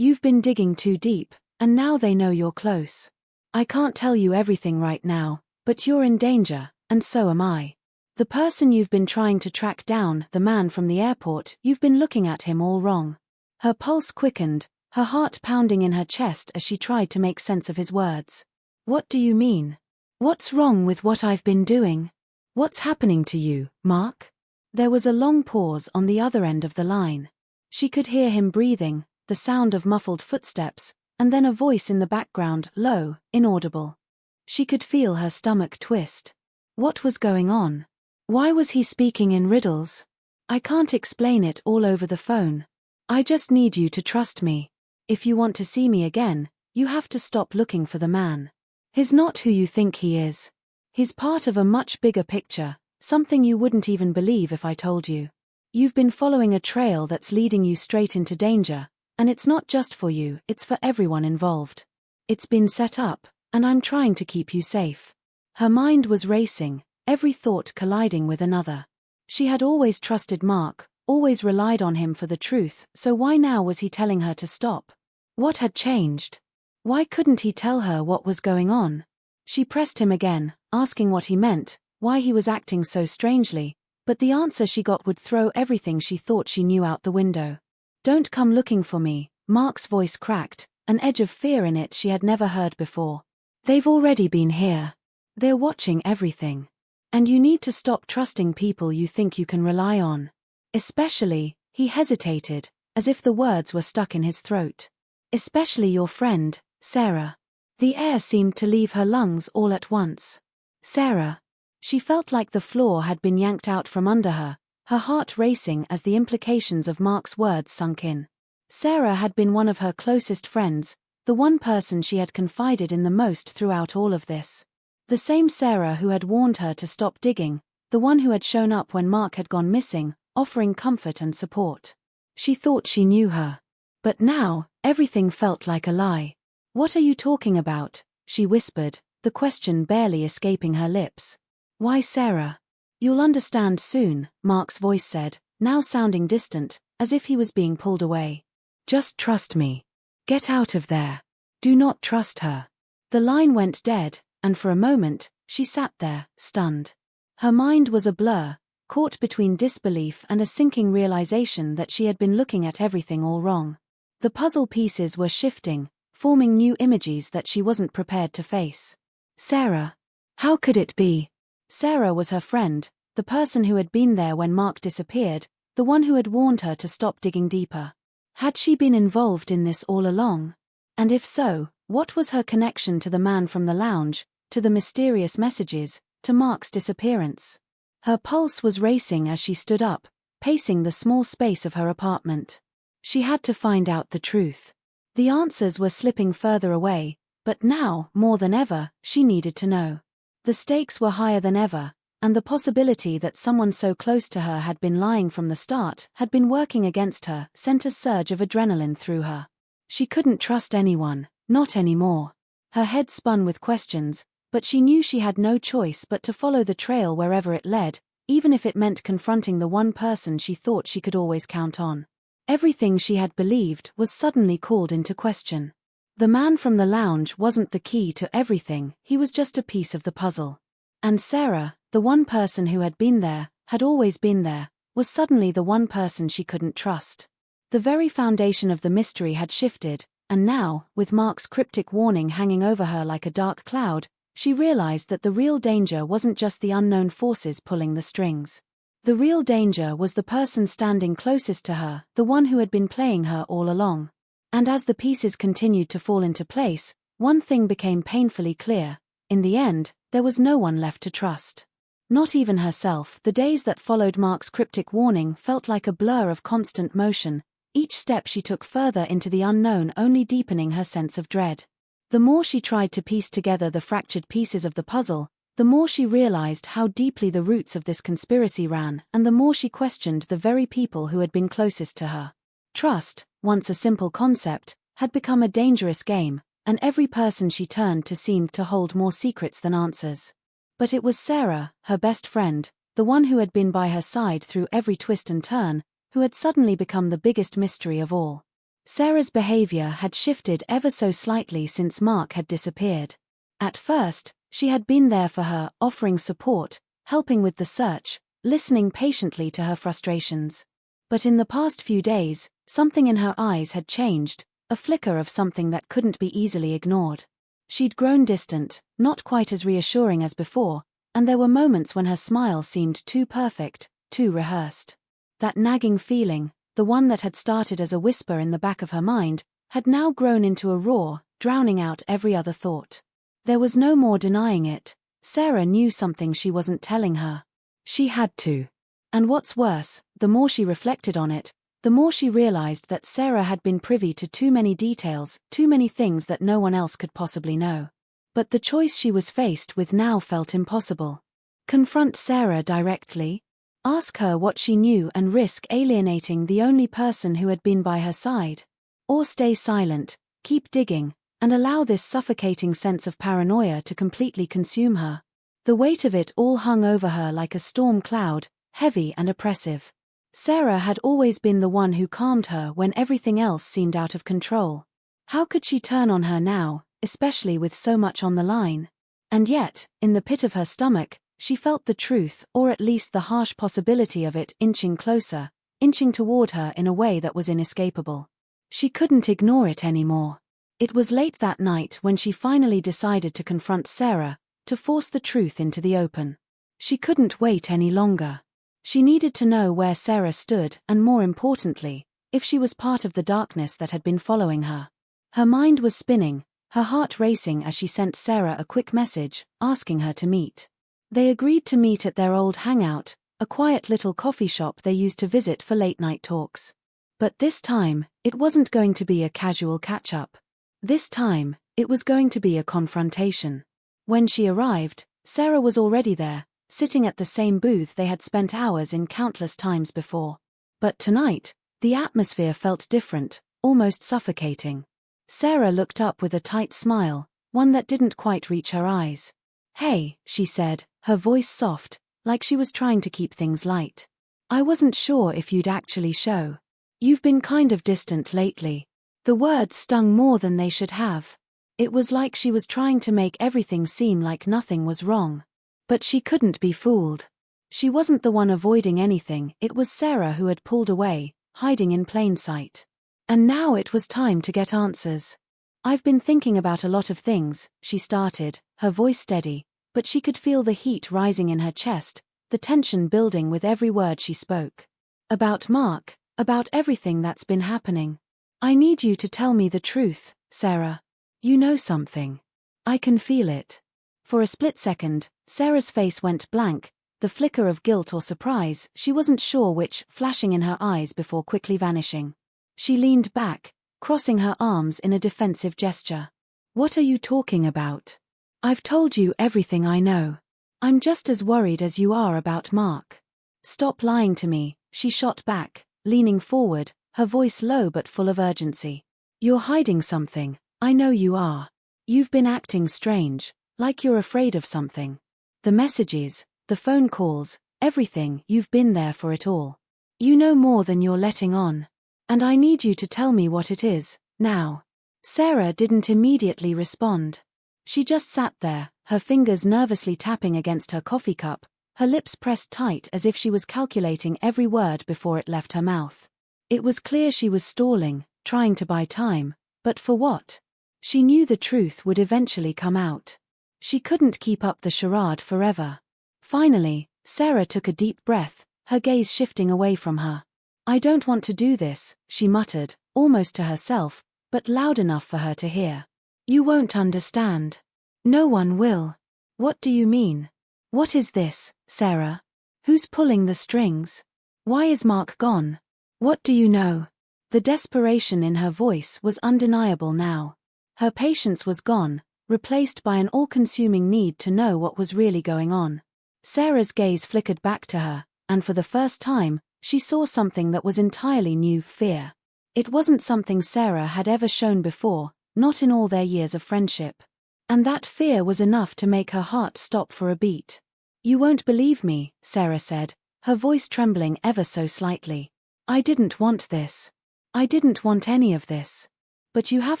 You've been digging too deep, and now they know you're close. I can't tell you everything right now, but you're in danger, and so am I. The person you've been trying to track down, the man from the airport, you've been looking at him all wrong." Her pulse quickened, her heart pounding in her chest as she tried to make sense of his words. "What do you mean? What's wrong with what I've been doing? What's happening to you, Mark?" There was a long pause on the other end of the line. She could hear him breathing, the sound of muffled footsteps, and then a voice in the background, low, inaudible. She could feel her stomach twist. What was going on? Why was he speaking in riddles? "I can't explain it all over the phone. I just need you to trust me. If you want to see me again, you have to stop looking for the man. He's not who you think he is. He's part of a much bigger picture, something you wouldn't even believe if I told you. You've been following a trail that's leading you straight into danger, and it's not just for you, it's for everyone involved. It's been set up, and I'm trying to keep you safe." Her mind was racing, every thought colliding with another. She had always trusted Mark, always relied on him for the truth, so why now was he telling her to stop? What had changed? Why couldn't he tell her what was going on? She pressed him again, asking what he meant, why he was acting so strangely, but the answer she got would throw everything she thought she knew out the window. "Don't come looking for me," Mark's voice cracked, an edge of fear in it she had never heard before. "They've already been here. They're watching everything. And you need to stop trusting people you think you can rely on. Especially," he hesitated, as if the words were stuck in his throat. "Especially your friend, Sarah." The air seemed to leave her lungs all at once. Sarah. She felt like the floor had been yanked out from under her, her heart racing as the implications of Mark's words sunk in. Sarah had been one of her closest friends, the one person she had confided in the most throughout all of this. The same Sarah who had warned her to stop digging, the one who had shown up when Mark had gone missing, offering comfort and support. She thought she knew her. But now, everything felt like a lie. "What are you talking about?" she whispered, the question barely escaping her lips. "Why, Sarah?" "You'll understand soon," Mark's voice said, now sounding distant, as if he was being pulled away. "Just trust me. Get out of there. Do not trust her." The line went dead, and for a moment, she sat there, stunned. Her mind was a blur, caught between disbelief and a sinking realization that she had been looking at everything all wrong. The puzzle pieces were shifting, forming new images that she wasn't prepared to face. Sarah. How could it be? Sarah was her friend, the person who had been there when Mark disappeared, the one who had warned her to stop digging deeper. Had she been involved in this all along? And if so, what was her connection to the man from the lounge, to the mysterious messages, to Mark's disappearance? Her pulse was racing as she stood up, pacing the small space of her apartment. She had to find out the truth. The answers were slipping further away, but now, more than ever, she needed to know. The stakes were higher than ever, and the possibility that someone so close to her had been lying from the start, had been working against her, sent a surge of adrenaline through her. She couldn't trust anyone, not anymore. Her head spun with questions, but she knew she had no choice but to follow the trail wherever it led, even if it meant confronting the one person she thought she could always count on. Everything she had believed was suddenly called into question. The man from the lounge wasn't the key to everything, he was just a piece of the puzzle. And Sarah, the one person who had been there, had always been there, was suddenly the one person she couldn't trust. The very foundation of the mystery had shifted, and now, with Mark's cryptic warning hanging over her like a dark cloud, she realized that the real danger wasn't just the unknown forces pulling the strings. The real danger was the person standing closest to her, the one who had been playing her all along. And as the pieces continued to fall into place, one thing became painfully clear. In the end, there was no one left to trust. Not even herself. The days that followed Mark's cryptic warning felt like a blur of constant motion, each step she took further into the unknown only deepening her sense of dread. The more she tried to piece together the fractured pieces of the puzzle, the more she realized how deeply the roots of this conspiracy ran, and the more she questioned the very people who had been closest to her. Trust, once a simple concept, had become a dangerous game, and every person she turned to seemed to hold more secrets than answers. But it was Sarah, her best friend, the one who had been by her side through every twist and turn, who had suddenly become the biggest mystery of all. Sarah's behavior had shifted ever so slightly since Mark had disappeared. At first, she had been there for her, offering support, helping with the search, listening patiently to her frustrations. But in the past few days, something in her eyes had changed, a flicker of something that couldn't be easily ignored. She'd grown distant, not quite as reassuring as before, and there were moments when her smile seemed too perfect, too rehearsed. That nagging feeling, the one that had started as a whisper in the back of her mind, had now grown into a roar, drowning out every other thought. There was no more denying it. Sarah knew something she wasn't telling her. She had to. And what's worse, the more she reflected on it, the more she realized that Sarah had been privy to too many details, too many things that no one else could possibly know. But the choice she was faced with now felt impossible. Confront Sarah directly? Ask her what she knew and risk alienating the only person who had been by her side? Or stay silent, keep digging, and allow this suffocating sense of paranoia to completely consume her? The weight of it all hung over her like a storm cloud, heavy and oppressive. Sarah had always been the one who calmed her when everything else seemed out of control. How could she turn on her now, especially with so much on the line? And yet, in the pit of her stomach, she felt the truth, or at least the harsh possibility of it, inching closer, inching toward her in a way that was inescapable. She couldn't ignore it anymore. It was late that night when she finally decided to confront Sarah, to force the truth into the open. She couldn't wait any longer. She needed to know where Sarah stood and, more importantly, if she was part of the darkness that had been following her. Her mind was spinning, her heart racing as she sent Sarah a quick message, asking her to meet. They agreed to meet at their old hangout, a quiet little coffee shop they used to visit for late-night talks. But this time, it wasn't going to be a casual catch-up. This time, it was going to be a confrontation. When she arrived, Sarah was already there, sitting at the same booth they had spent hours in countless times before. But tonight, the atmosphere felt different, almost suffocating. Sarah looked up with a tight smile, one that didn't quite reach her eyes. "Hey," she said, her voice soft, like she was trying to keep things light. "I wasn't sure if you'd actually show. You've been kind of distant lately." The words stung more than they should have. It was like she was trying to make everything seem like nothing was wrong. But she couldn't be fooled. She wasn't the one avoiding anything, it was Sarah who had pulled away, hiding in plain sight. And now it was time to get answers. "I've been thinking about a lot of things," she started, her voice steady, but she could feel the heat rising in her chest, the tension building with every word she spoke. "About Mark, about everything that's been happening. I need you to tell me the truth, Sarah. You know something. I can feel it." For a split second, Sarah's face went blank, the flicker of guilt or surprise, she wasn't sure which, flashing in her eyes before quickly vanishing. She leaned back, crossing her arms in a defensive gesture. "What are you talking about? I've told you everything I know. I'm just as worried as you are about Mark." "Stop lying to me," she shot back, leaning forward, her voice low but full of urgency. "You're hiding something, I know you are. You've been acting strange, like you're afraid of something. The messages, the phone calls, everything, you've been there for it all. You know more than you're letting on. And I need you to tell me what it is, now." Sarah didn't immediately respond. She just sat there, her fingers nervously tapping against her coffee cup, her lips pressed tight as if she was calculating every word before it left her mouth. It was clear she was stalling, trying to buy time, but for what? She knew the truth would eventually come out. She couldn't keep up the charade forever. Finally, Sarah took a deep breath, her gaze shifting away from her. "I don't want to do this," she muttered, almost to herself, but loud enough for her to hear. "You won't understand. No one will." "What do you mean? What is this, Sarah? Who's pulling the strings? Why is Mark gone? What do you know?" The desperation in her voice was undeniable now. Her patience was gone, replaced by an all-consuming need to know what was really going on. Sarah's gaze flickered back to her, and for the first time, she saw something that was entirely new: fear. It wasn't something Sarah had ever shown before, not in all their years of friendship. And that fear was enough to make her heart stop for a beat. "You won't believe me," Sarah said, her voice trembling ever so slightly. "I didn't want this. I didn't want any of this. But you have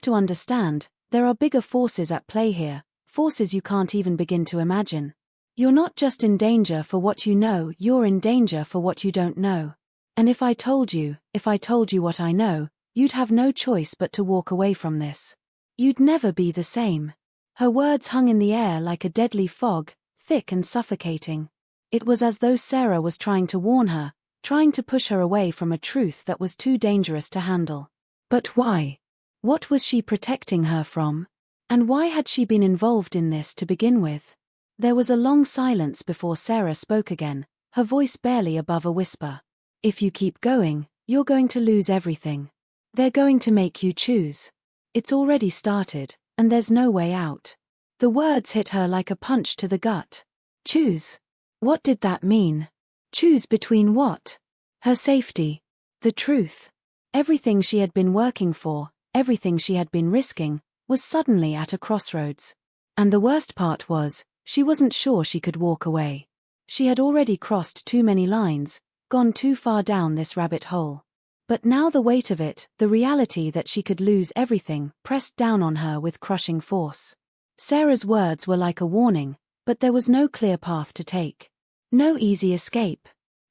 to understand, there are bigger forces at play here, forces you can't even begin to imagine. You're not just in danger for what you know, you're in danger for what you don't know. And if I told you what I know, you'd have no choice but to walk away from this. You'd never be the same. Her words hung in the air like a deadly fog, thick and suffocating. It was as though Sarah was trying to warn her, trying to push her away from a truth that was too dangerous to handle. But why? What was she protecting her from? And why had she been involved in this to begin with? There was a long silence before Sarah spoke again, her voice barely above a whisper. If you keep going, you're going to lose everything. They're going to make you choose. It's already started, and there's no way out. The words hit her like a punch to the gut. Choose. What did that mean? Choose between what? Her safety. The truth. Everything she had been working for, everything she had been risking, was suddenly at a crossroads. And the worst part was, she wasn't sure she could walk away. She had already crossed too many lines, gone too far down this rabbit hole. But now the weight of it, the reality that she could lose everything, pressed down on her with crushing force. Sarah's words were like a warning, but there was no clear path to take. No easy escape.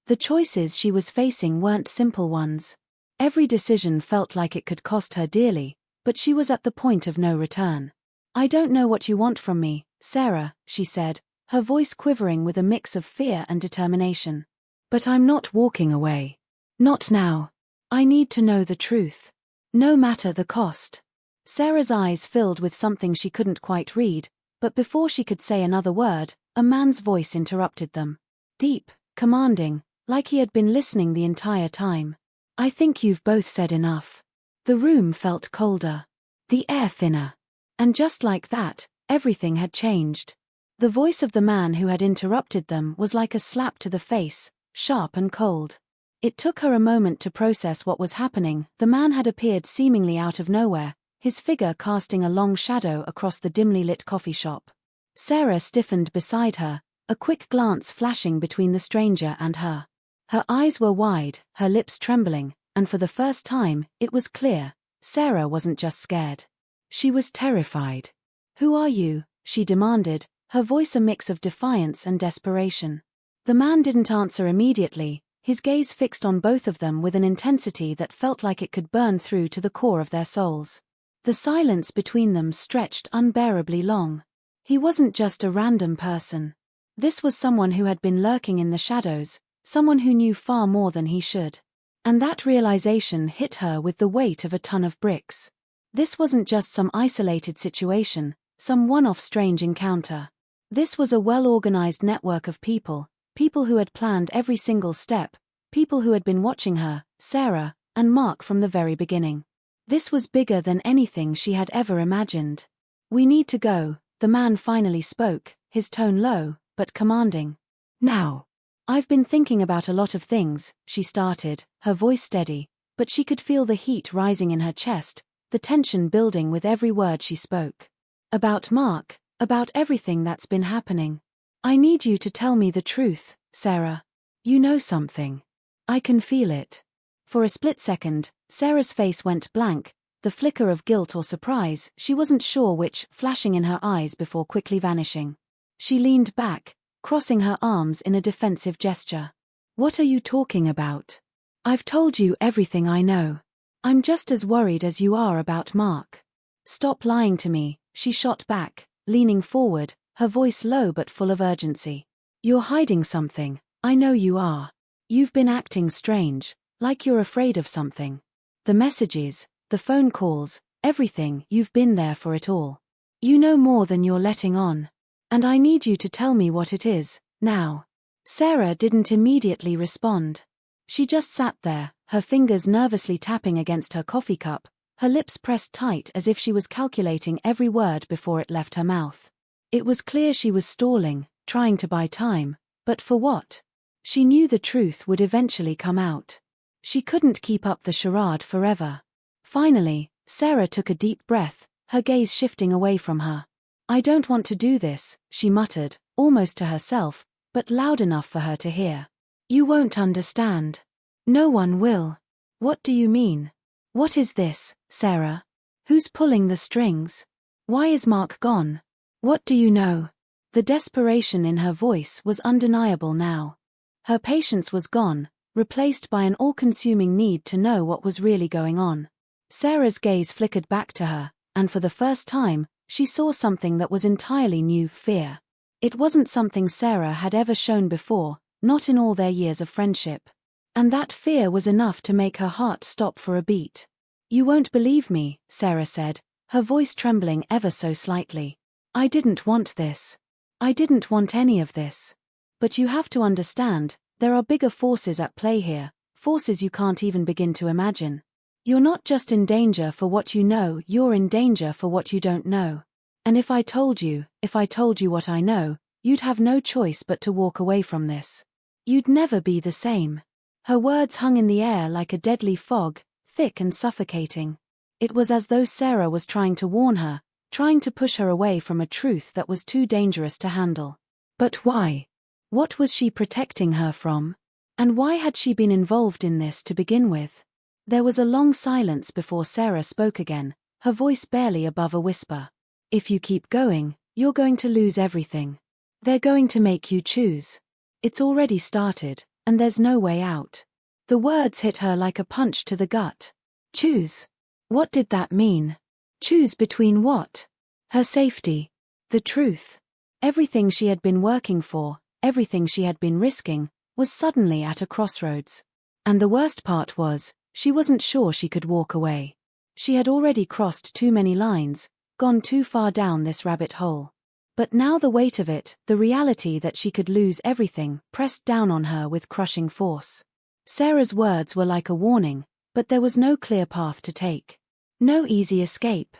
The choices she was facing weren't simple ones. Every decision felt like it could cost her dearly, but she was at the point of no return. I don't know what you want from me, Sarah, she said, her voice quivering with a mix of fear and determination. But I'm not walking away. Not now. I need to know the truth. No matter the cost. Sarah's eyes filled with something she couldn't quite read, but before she could say another word, a man's voice interrupted them. Deep, commanding, like he had been listening the entire time. I think you've both said enough. The room felt colder. The air thinner. And just like that, everything had changed. The voice of the man who had interrupted them was like a slap to the face, sharp and cold. It took her a moment to process what was happening. The man had appeared seemingly out of nowhere, his figure casting a long shadow across the dimly lit coffee shop. Sarah stiffened beside her, a quick glance flashing between the stranger and her. Her eyes were wide, her lips trembling, and for the first time, it was clear, Sarah wasn't just scared. She was terrified. Who are you? She demanded, her voice a mix of defiance and desperation. The man didn't answer immediately, his gaze fixed on both of them with an intensity that felt like it could burn through to the core of their souls. The silence between them stretched unbearably long. He wasn't just a random person. This was someone who had been lurking in the shadows, someone who knew far more than he should. And that realization hit her with the weight of a ton of bricks. This wasn't just some isolated situation, some one-off strange encounter. This was a well-organized network of people who had planned every single step, people who had been watching her, Sarah, and Mark from the very beginning. This was bigger than anything she had ever imagined. We need to go, the man finally spoke, his tone low, but commanding. Now. I've been thinking about a lot of things, she started, her voice steady, but she could feel the heat rising in her chest, the tension building with every word she spoke. About Mark, about everything that's been happening. I need you to tell me the truth, Sarah. You know something. I can feel it. For a split second, Sarah's face went blank, the flicker of guilt or surprise, she wasn't sure which, flashing in her eyes before quickly vanishing. She leaned back, crossing her arms in a defensive gesture. What are you talking about? I've told you everything I know. I'm just as worried as you are about Mark. Stop lying to me, she shot back, leaning forward, her voice low but full of urgency. You're hiding something, I know you are. You've been acting strange, like you're afraid of something. The messages, the phone calls, everything, you've been there for it all. You know more than you're letting on. And I need you to tell me what it is, now. Sarah didn't immediately respond. She just sat there, her fingers nervously tapping against her coffee cup, her lips pressed tight as if she was calculating every word before it left her mouth. It was clear she was stalling, trying to buy time, but for what? She knew the truth would eventually come out. She couldn't keep up the charade forever. Finally, Sarah took a deep breath, her gaze shifting away from her. I don't want to do this, she muttered, almost to herself, but loud enough for her to hear. You won't understand. No one will. What do you mean? What is this, Sarah? Who's pulling the strings? Why is Mark gone? What do you know? The desperation in her voice was undeniable now. Her patience was gone, replaced by an all-consuming need to know what was really going on. Sarah's gaze flickered back to her, and for the first time, she saw something that was entirely new: fear. It wasn't something Sarah had ever shown before, not in all their years of friendship. And that fear was enough to make her heart stop for a beat. "You won't believe me," Sarah said, her voice trembling ever so slightly. "I didn't want this. I didn't want any of this. But you have to understand, there are bigger forces at play here, forces you can't even begin to imagine. You're not just in danger for what you know, you're in danger for what you don't know. And if I told you what I know, you'd have no choice but to walk away from this. You'd never be the same." Her words hung in the air like a deadly fog, thick and suffocating. It was as though Sarah was trying to warn her, trying to push her away from a truth that was too dangerous to handle. But why? What was she protecting her from? And why had she been involved in this to begin with? There was a long silence before Sarah spoke again, her voice barely above a whisper. "If you keep going, you're going to lose everything. They're going to make you choose. It's already started, and there's no way out." The words hit her like a punch to the gut. Choose? What did that mean? Choose between what? Her safety. The truth. Everything she had been working for, everything she had been risking, was suddenly at a crossroads. And the worst part was, she wasn't sure she could walk away. She had already crossed too many lines, gone too far down this rabbit hole. But now the weight of it, the reality that she could lose everything, pressed down on her with crushing force. Sarah's words were like a warning, but there was no clear path to take. No easy escape.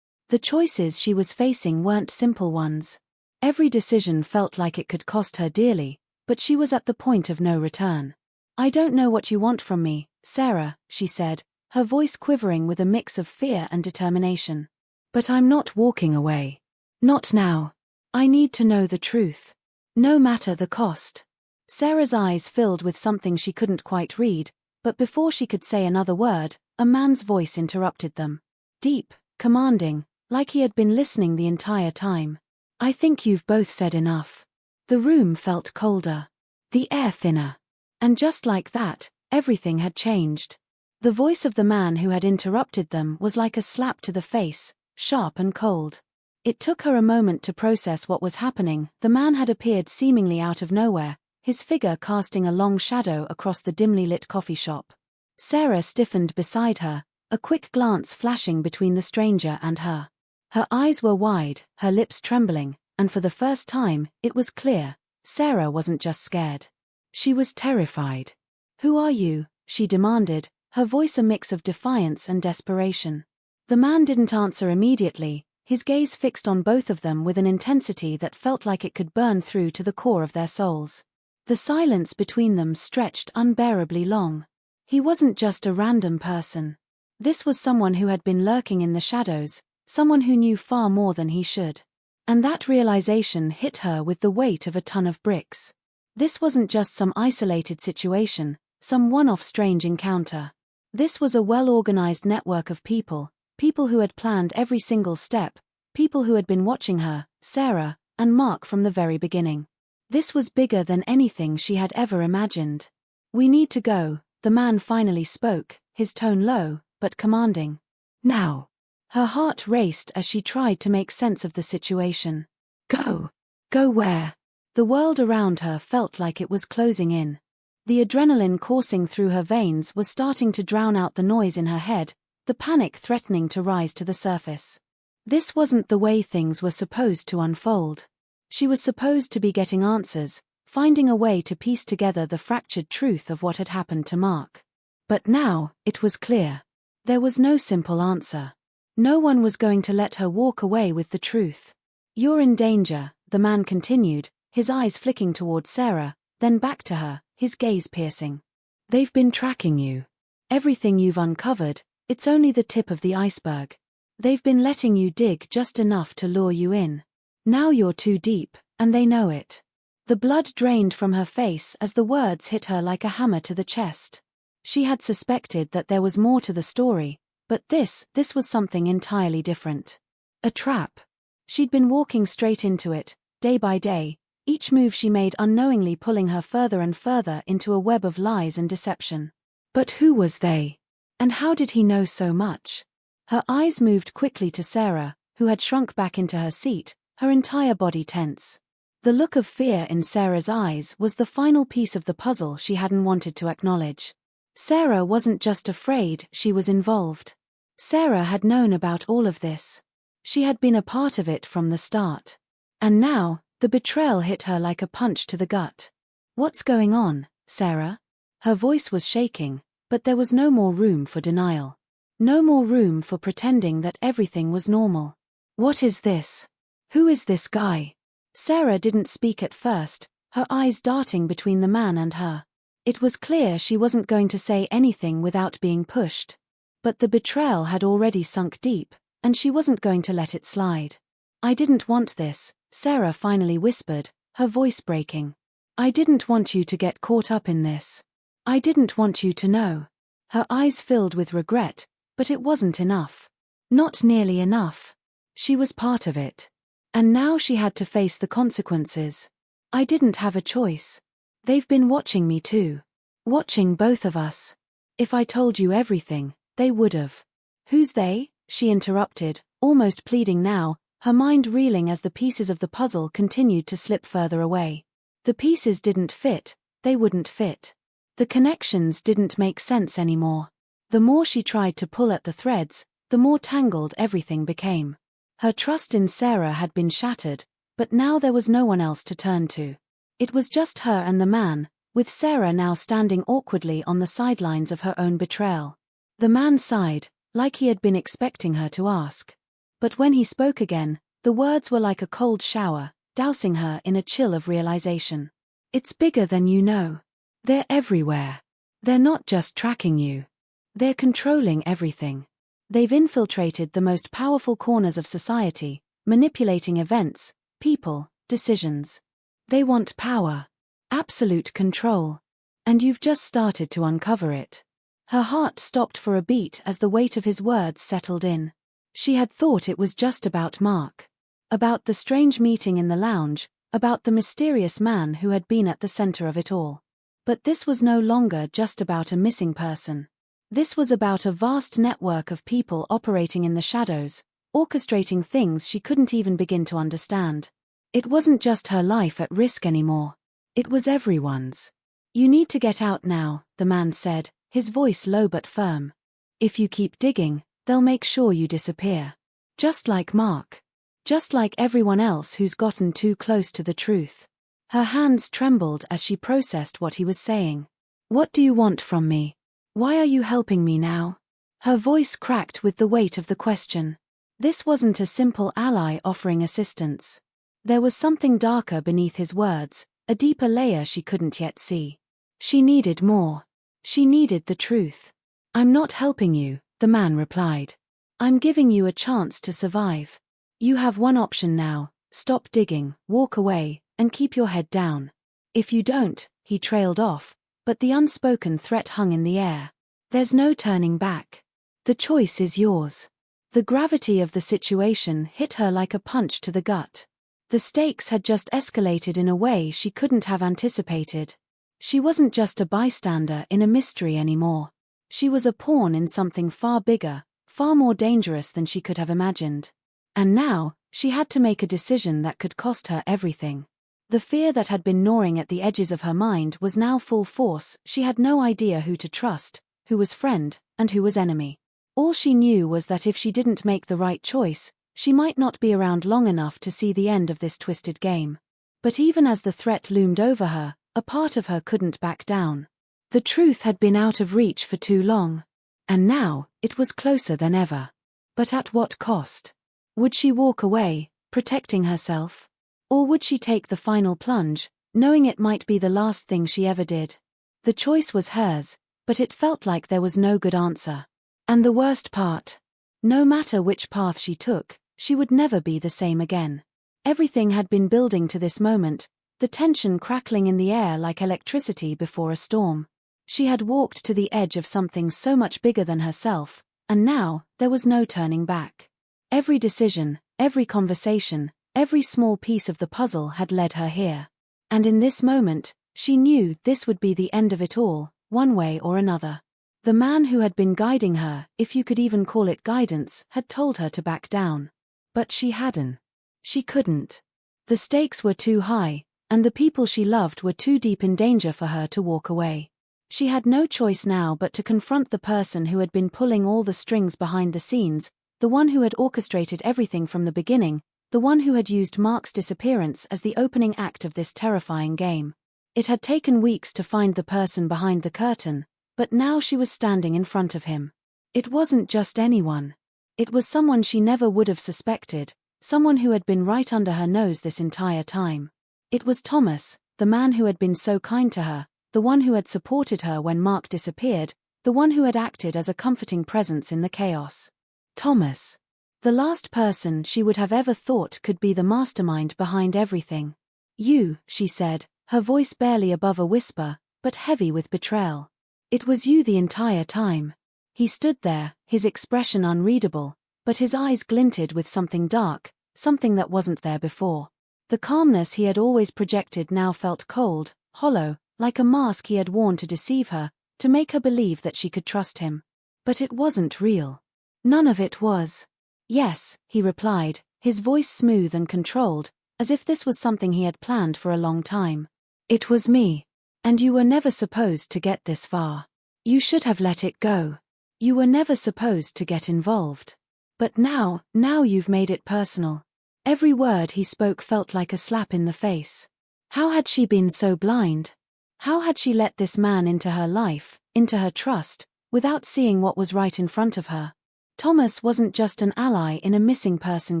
The choices she was facing weren't simple ones. Every decision felt like it could cost her dearly, but she was at the point of no return. "I don't know what you want from me, Sarah," she said, her voice quivering with a mix of fear and determination. "But I'm not walking away. Not now. I need to know the truth. No matter the cost." Sarah's eyes filled with something she couldn't quite read, but before she could say another word, a man's voice interrupted them. Deep, commanding, like he had been listening the entire time. "I think you've both said enough." The room felt colder. The air thinner. And just like that, everything had changed. The voice of the man who had interrupted them was like a slap to the face, sharp and cold. It took her a moment to process what was happening. The man had appeared seemingly out of nowhere, his figure casting a long shadow across the dimly lit coffee shop. Sarah stiffened beside her, a quick glance flashing between the stranger and her. Her eyes were wide, her lips trembling, and for the first time, it was clear, Sarah wasn't just scared. She was terrified. "Who are you?" she demanded, her voice a mix of defiance and desperation. The man didn't answer immediately, his gaze fixed on both of them with an intensity that felt like it could burn through to the core of their souls. The silence between them stretched unbearably long. He wasn't just a random person. This was someone who had been lurking in the shadows, someone who knew far more than he should. And that realization hit her with the weight of a ton of bricks. This wasn't just some isolated situation, some one-off strange encounter. This was a well-organized network of people who had planned every single step, people who had been watching her, Sarah, and Mark from the very beginning. This was bigger than anything she had ever imagined. "We need to go," the man finally spoke, his tone low, but commanding. "Now." Her heart raced as she tried to make sense of the situation. "Go? Go where?" The world around her felt like it was closing in. The adrenaline coursing through her veins was starting to drown out the noise in her head, the panic threatening to rise to the surface. This wasn't the way things were supposed to unfold. She was supposed to be getting answers, finding a way to piece together the fractured truth of what had happened to Mark. But now, it was clear. There was no simple answer. No one was going to let her walk away with the truth. "You're in danger," the man continued, his eyes flicking towards Sarah, then back to her, his gaze piercing. "They've been tracking you. Everything you've uncovered, it's only the tip of the iceberg. They've been letting you dig just enough to lure you in. Now you're too deep, and they know it." The blood drained from her face as the words hit her like a hammer to the chest. She had suspected that there was more to the story, But this was something entirely different. A trap. She'd been walking straight into it, day by day, each move she made unknowingly pulling her further and further into a web of lies and deception. But who was they? And how did he know so much? Her eyes moved quickly to Sarah, who had shrunk back into her seat, her entire body tense. The look of fear in Sarah's eyes was the final piece of the puzzle she hadn't wanted to acknowledge. Sarah wasn't just afraid, she was involved. Sarah had known about all of this. She had been a part of it from the start. And now, the betrayal hit her like a punch to the gut. "What's going on, Sarah?" Her voice was shaking, but there was no more room for denial. No more room for pretending that everything was normal. "What is this? Who is this guy?" Sarah didn't speak at first, her eyes darting between the man and her. It was clear she wasn't going to say anything without being pushed. But the betrayal had already sunk deep, and she wasn't going to let it slide. "I didn't want this," Sarah finally whispered, her voice breaking. "I didn't want you to get caught up in this. I didn't want you to know." Her eyes filled with regret, but it wasn't enough. Not nearly enough. She was part of it. And now she had to face the consequences. "I didn't have a choice. They've been watching me too. Watching both of us. If I told you everything, they would've." "Who's they?" she interrupted, almost pleading now, her mind reeling as the pieces of the puzzle continued to slip further away. The pieces didn't fit, they wouldn't fit. The connections didn't make sense anymore. The more she tried to pull at the threads, the more tangled everything became. Her trust in Sarah had been shattered, but now there was no one else to turn to. It was just her and the man, with Sarah now standing awkwardly on the sidelines of her own betrayal. The man sighed, like he had been expecting her to ask. But when he spoke again, the words were like a cold shower, dousing her in a chill of realization. "It's bigger than you know. They're everywhere. They're not just tracking you. They're controlling everything. They've infiltrated the most powerful corners of society, manipulating events, people, decisions. They want power. Absolute control. And you've just started to uncover it." Her heart stopped for a beat as the weight of his words settled in. She had thought it was just about Mark. About the strange meeting in the lounge, about the mysterious man who had been at the center of it all. But this was no longer just about a missing person. This was about a vast network of people operating in the shadows, orchestrating things she couldn't even begin to understand. It wasn't just her life at risk anymore. It was everyone's. "You need to get out now," the man said, his voice low but firm. "If you keep digging, they'll make sure you disappear. Just like Mark. Just like everyone else who's gotten too close to the truth." Her hands trembled as she processed what he was saying. "What do you want from me? Why are you helping me now?" Her voice cracked with the weight of the question. This wasn't a simple ally offering assistance. There was something darker beneath his words, a deeper layer she couldn't yet see. She needed more. She needed the truth. "I'm not helping you," the man replied. "I'm giving you a chance to survive. You have one option now: stop digging, walk away, and keep your head down. If you don't," he trailed off, but the unspoken threat hung in the air. "There's no turning back. The choice is yours." The gravity of the situation hit her like a punch to the gut. The stakes had just escalated in a way she couldn't have anticipated. She wasn't just a bystander in a mystery anymore. She was a pawn in something far bigger, far more dangerous than she could have imagined. And now, she had to make a decision that could cost her everything. The fear that had been gnawing at the edges of her mind was now full force. She had no idea who to trust, who was friend, and who was enemy. All she knew was that if she didn't make the right choice, she might not be around long enough to see the end of this twisted game. But even as the threat loomed over her, a part of her couldn't back down. The truth had been out of reach for too long. And now, it was closer than ever. But at what cost? Would she walk away, protecting herself? Or would she take the final plunge, knowing it might be the last thing she ever did? The choice was hers, but it felt like there was no good answer. And the worst part? No matter which path she took, she would never be the same again. Everything had been building to this moment, the tension crackling in the air like electricity before a storm. She had walked to the edge of something so much bigger than herself, And now, there was no turning back. Every decision, every conversation, every small piece of the puzzle had led her here. And in this moment, she knew this would be the end of it all, one way or another. The man who had been guiding her, if you could even call it guidance, had told her to back down. But she hadn't. She couldn't. The stakes were too high, and the people she loved were too deep in danger for her to walk away. She had no choice now but to confront the person who had been pulling all the strings behind the scenes, the one who had orchestrated everything from the beginning, the one who had used Mark's disappearance as the opening act of this terrifying game. It had taken weeks to find the person behind the curtain, but now she was standing in front of him. It wasn't just anyone. It was someone she never would have suspected, someone who had been right under her nose this entire time. It was Thomas, the man who had been so kind to her, the one who had supported her when Mark disappeared, the one who had acted as a comforting presence in the chaos. Thomas. The last person she would have ever thought could be the mastermind behind everything. You, she said, her voice barely above a whisper, but heavy with betrayal. It was you the entire time. He stood there, his expression unreadable, but his eyes glinted with something dark, something that wasn't there before. The calmness he had always projected now felt cold, hollow, like a mask he had worn to deceive her, to make her believe that she could trust him. But it wasn't real. None of it was. Yes, he replied, his voice smooth and controlled, as if this was something he had planned for a long time. It was me. And you were never supposed to get this far. You should have let it go. You were never supposed to get involved. But now you've made it personal. Every word he spoke felt like a slap in the face. How had she been so blind? How had she let this man into her life, into her trust, without seeing what was right in front of her? Thomas wasn't just an ally in a missing person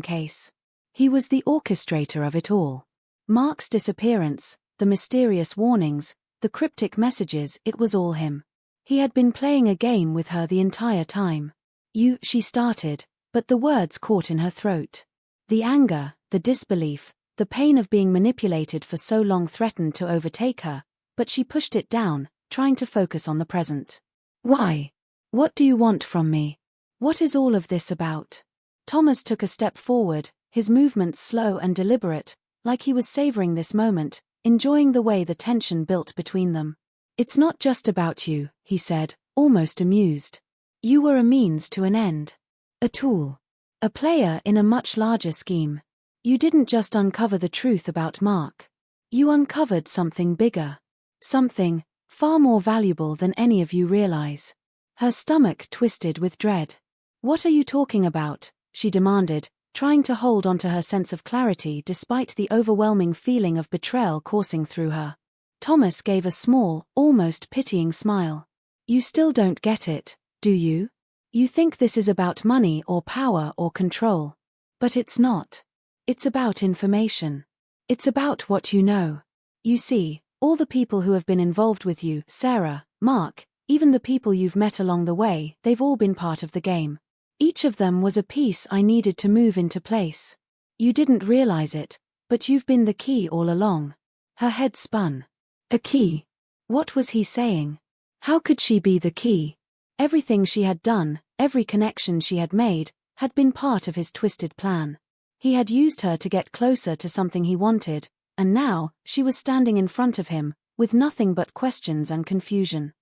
case. He was the orchestrator of it all. Mark's disappearance, the mysterious warnings, the cryptic messages, it was all him. He had been playing a game with her the entire time. She started, but the words caught in her throat. The anger, the disbelief, the pain of being manipulated for so long threatened to overtake her, but she pushed it down, trying to focus on the present. Why? What do you want from me? What is all of this about? Thomas took a step forward, his movements slow and deliberate, like he was savoring this moment, enjoying the way the tension built between them. It's not just about you, he said, almost amused. You were a means to an end. A tool. A player in a much larger scheme. You didn't just uncover the truth about Mark. You uncovered something bigger. Something far more valuable than any of you realize. Her stomach twisted with dread. What are you talking about? She demanded, trying to hold onto her sense of clarity despite the overwhelming feeling of betrayal coursing through her. Thomas gave a small, almost pitying smile. You still don't get it, do you? You think this is about money or power or control. But it's not. It's about information. It's about what you know. You see, all the people who have been involved with you, Sarah, Mark, even the people you've met along the way, they've all been part of the game. Each of them was a piece I needed to move into place. You didn't realize it, but you've been the key all along. Her head spun. A key? What was he saying? How could she be the key? Everything she had done, every connection she had made, had been part of his twisted plan. He had used her to get closer to something he wanted, and now, she was standing in front of him, with nothing but questions and confusion.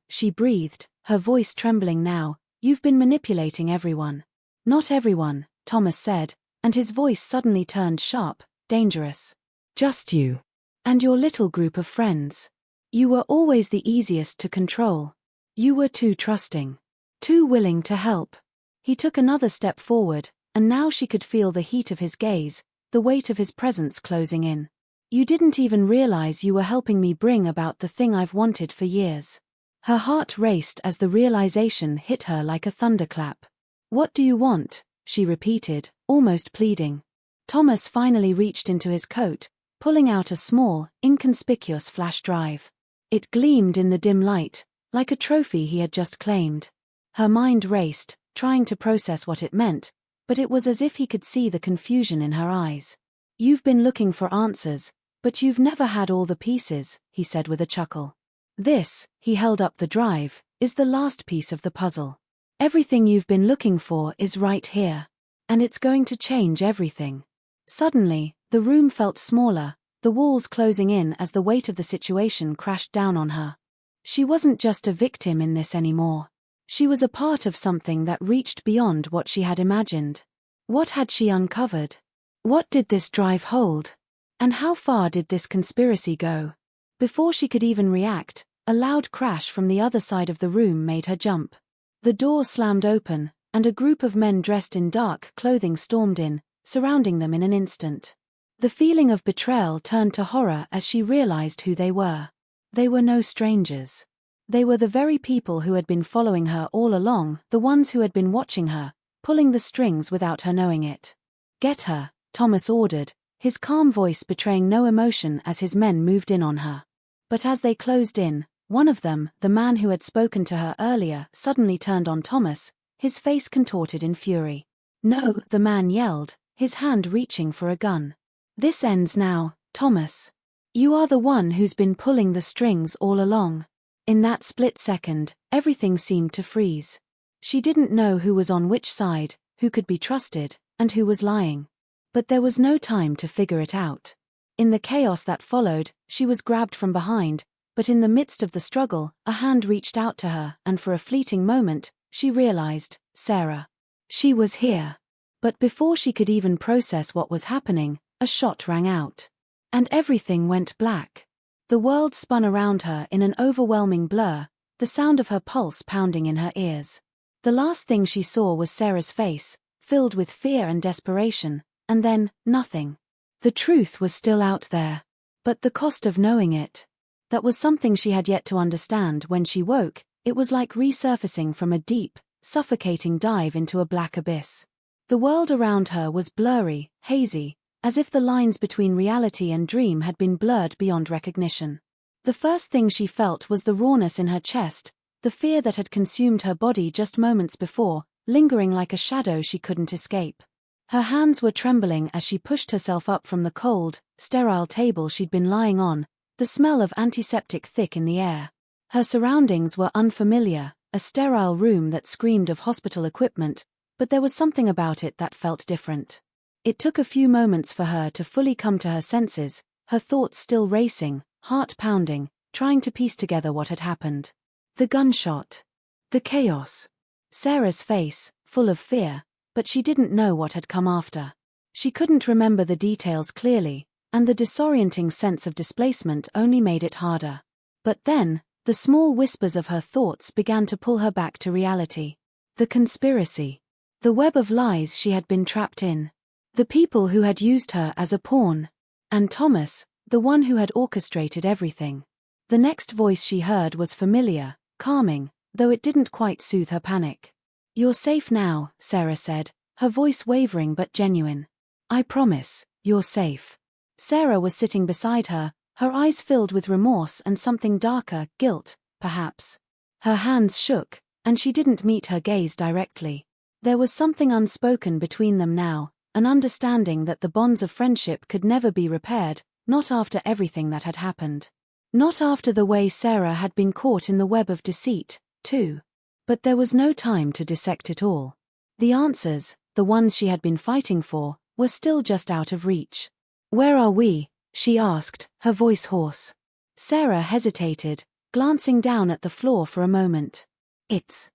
She breathed, her voice trembling now. You've been manipulating everyone. Not everyone, Thomas said, and his voice suddenly turned sharp, dangerous. Just you. And your little group of friends. You were always the easiest to control. You were too trusting. Too willing to help. He took another step forward, and now she could feel the heat of his gaze, the weight of his presence closing in. You didn't even realize you were helping me bring about the thing I've wanted for years. Her heart raced as the realization hit her like a thunderclap. What do you want? She repeated, almost pleading. Thomas finally reached into his coat, pulling out a small, inconspicuous flash drive. It gleamed in the dim light, like a trophy he had just claimed. Her mind raced, trying to process what it meant, but it was as if he could see the confusion in her eyes. You've been looking for answers, but you've never had all the pieces, he said with a chuckle. This, he held up the drive, is the last piece of the puzzle. Everything you've been looking for is right here. And it's going to change everything. Suddenly, the room felt smaller, the walls closing in as the weight of the situation crashed down on her. She wasn't just a victim in this anymore. She was a part of something that reached beyond what she had imagined. What had she uncovered? What did this drive hold? And how far did this conspiracy go? Before she could even react, a loud crash from the other side of the room made her jump. The door slammed open, and a group of men dressed in dark clothing stormed in, surrounding them in an instant. The feeling of betrayal turned to horror as she realized who they were. They were no strangers. They were the very people who had been following her all along, the ones who had been watching her, pulling the strings without her knowing it. "Get her," Thomas ordered, his calm voice betraying no emotion as his men moved in on her. But as they closed in, one of them, the man who had spoken to her earlier, suddenly turned on Thomas, his face contorted in fury. "No," the man yelled, his hand reaching for a gun. "This ends now, Thomas. You are the one who's been pulling the strings all along." In that split second, everything seemed to freeze. She didn't know who was on which side, who could be trusted, and who was lying. But there was no time to figure it out. In the chaos that followed, she was grabbed from behind, but in the midst of the struggle, a hand reached out to her, and for a fleeting moment, she realized, Sarah. She was here. But before she could even process what was happening, a shot rang out. And everything went black. The world spun around her in an overwhelming blur, the sound of her pulse pounding in her ears. The last thing she saw was Sarah's face, filled with fear and desperation, and then, nothing. The truth was still out there. But the cost of knowing it. That was something she had yet to understand. When she woke, it was like resurfacing from a deep, suffocating dive into a black abyss. The world around her was blurry, hazy, as if the lines between reality and dream had been blurred beyond recognition. The first thing she felt was the rawness in her chest, the fear that had consumed her body just moments before, lingering like a shadow she couldn't escape. Her hands were trembling as she pushed herself up from the cold, sterile table she'd been lying on, the smell of antiseptic thick in the air. Her surroundings were unfamiliar, a sterile room that screamed of hospital equipment, but there was something about it that felt different. It took a few moments for her to fully come to her senses, her thoughts still racing, heart pounding, trying to piece together what had happened. The gunshot. The chaos. Sarah's face, full of fear, but she didn't know what had come after. She couldn't remember the details clearly, and the disorienting sense of displacement only made it harder. But then, the small whispers of her thoughts began to pull her back to reality. The conspiracy. The web of lies she had been trapped in. The people who had used her as a pawn. And Thomas, the one who had orchestrated everything. The next voice she heard was familiar, calming, though it didn't quite soothe her panic. "You're safe now," Sarah said, her voice wavering but genuine. "I promise, you're safe." Sarah was sitting beside her, her eyes filled with remorse and something darker, guilt, perhaps. Her hands shook, and she didn't meet her gaze directly. There was something unspoken between them now, an understanding that the bonds of friendship could never be repaired, not after everything that had happened. Not after the way Sarah had been caught in the web of deceit, too. But there was no time to dissect it all. The answers, the ones she had been fighting for, were still just out of reach. "Where are we?" she asked, her voice hoarse. Sarah hesitated, glancing down at the floor for a moment. It's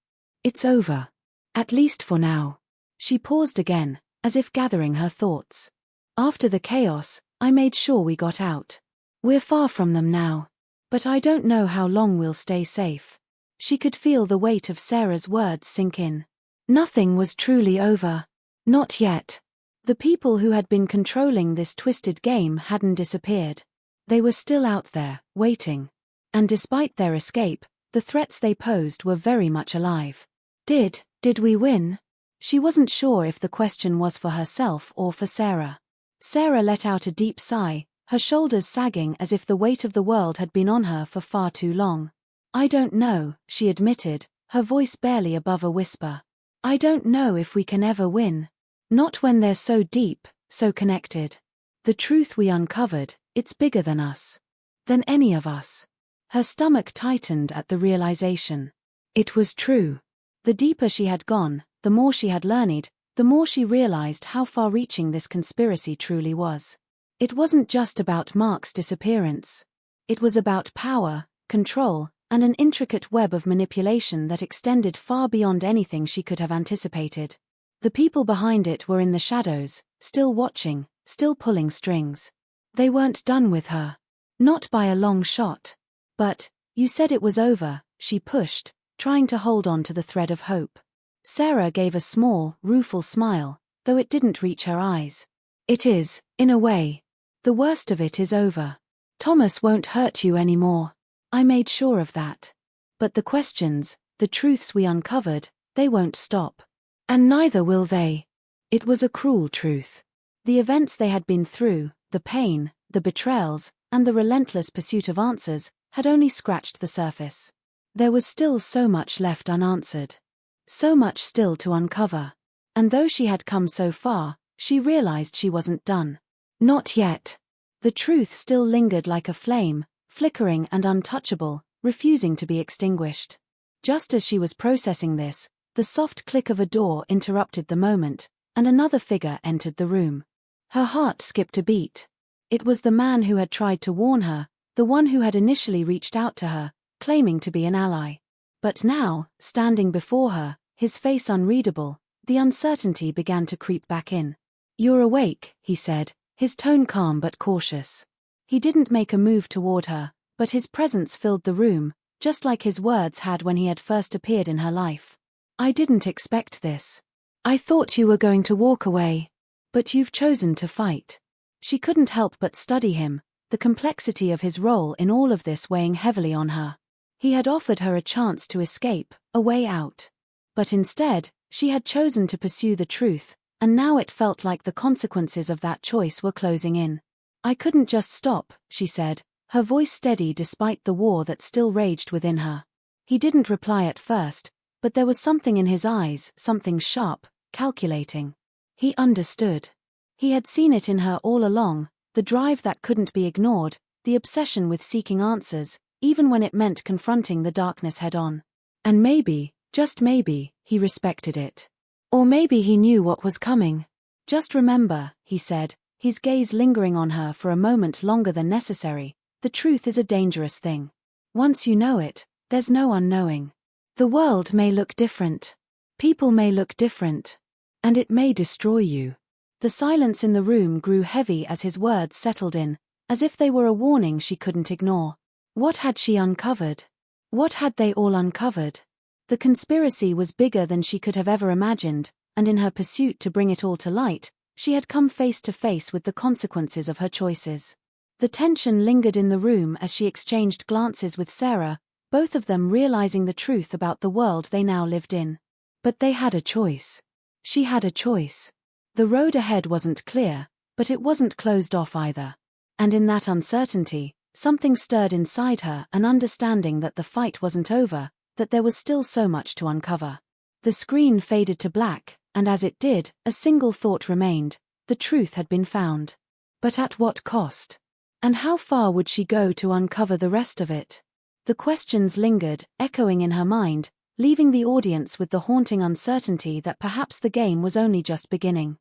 over. At least for now." She paused again, as if gathering her thoughts. "After the chaos, I made sure we got out. We're far from them now. But I don't know how long we'll stay safe." She could feel the weight of Sarah's words sink in. Nothing was truly over. Not yet. The people who had been controlling this twisted game hadn't disappeared. They were still out there, waiting. And despite their escape, the threats they posed were very much alive. Did we win? She wasn't sure if the question was for herself or for Sarah. Sarah let out a deep sigh, her shoulders sagging as if the weight of the world had been on her for far too long. "I don't know," she admitted, her voice barely above a whisper. "I don't know if we can ever win. Not when they're so deep, so connected. The truth we uncovered, it's bigger than us. Than any of us." Her stomach tightened at the realization. It was true. The deeper she had gone, the more she had learned, the more she realized how far-reaching this conspiracy truly was. It wasn't just about Mark's disappearance. It was about power, control, and an intricate web of manipulation that extended far beyond anything she could have anticipated. The people behind it were in the shadows, still watching, still pulling strings. They weren't done with her. Not by a long shot. But, you said it was over, she pushed, trying to hold on to the thread of hope. Sarah gave a small, rueful smile, though it didn't reach her eyes. It is, in a way. The worst of it is over. Thomas won't hurt you anymore. I made sure of that. But the questions, the truths we uncovered, they won't stop. And neither will they. It was a cruel truth. The events they had been through, the pain, the betrayals, and the relentless pursuit of answers, had only scratched the surface. There was still so much left unanswered. So much still to uncover. And though she had come so far, she realized she wasn't done. Not yet. The truth still lingered like a flame, flickering and untouchable, refusing to be extinguished. Just as she was processing this, the soft click of a door interrupted the moment, and another figure entered the room. Her heart skipped a beat. It was the man who had tried to warn her, the one who had initially reached out to her, claiming to be an ally. But now, standing before her, his face unreadable, the uncertainty began to creep back in. "You're awake," he said, his tone calm but cautious. He didn't make a move toward her, but his presence filled the room, just like his words had when he had first appeared in her life. "I didn't expect this. I thought you were going to walk away. But you've chosen to fight." She couldn't help but study him, the complexity of his role in all of this weighing heavily on her. He had offered her a chance to escape, a way out. But instead, she had chosen to pursue the truth, and now it felt like the consequences of that choice were closing in. "I couldn't just stop," she said, her voice steady despite the war that still raged within her. He didn't reply at first, but there was something in his eyes, something sharp, calculating. He understood. He had seen it in her all along, the drive that couldn't be ignored, the obsession with seeking answers, even when it meant confronting the darkness head-on. And maybe, just maybe, he respected it. Or maybe he knew what was coming. "Just remember," he said, his gaze lingering on her for a moment longer than necessary, "the truth is a dangerous thing. Once you know it, there's no unknowing. The world may look different. People may look different. And it may destroy you." The silence in the room grew heavy as his words settled in, as if they were a warning she couldn't ignore. What had she uncovered? What had they all uncovered? The conspiracy was bigger than she could have ever imagined, and in her pursuit to bring it all to light, she had come face to face with the consequences of her choices. The tension lingered in the room as she exchanged glances with Sarah, both of them realizing the truth about the world they now lived in. But they had a choice. She had a choice. The road ahead wasn't clear, but it wasn't closed off either. And in that uncertainty, something stirred inside her, an understanding that the fight wasn't over, that there was still so much to uncover. The screen faded to black, and as it did, a single thought remained: the truth had been found. But at what cost? And how far would she go to uncover the rest of it? The questions lingered, echoing in her mind, leaving the audience with the haunting uncertainty that perhaps the game was only just beginning.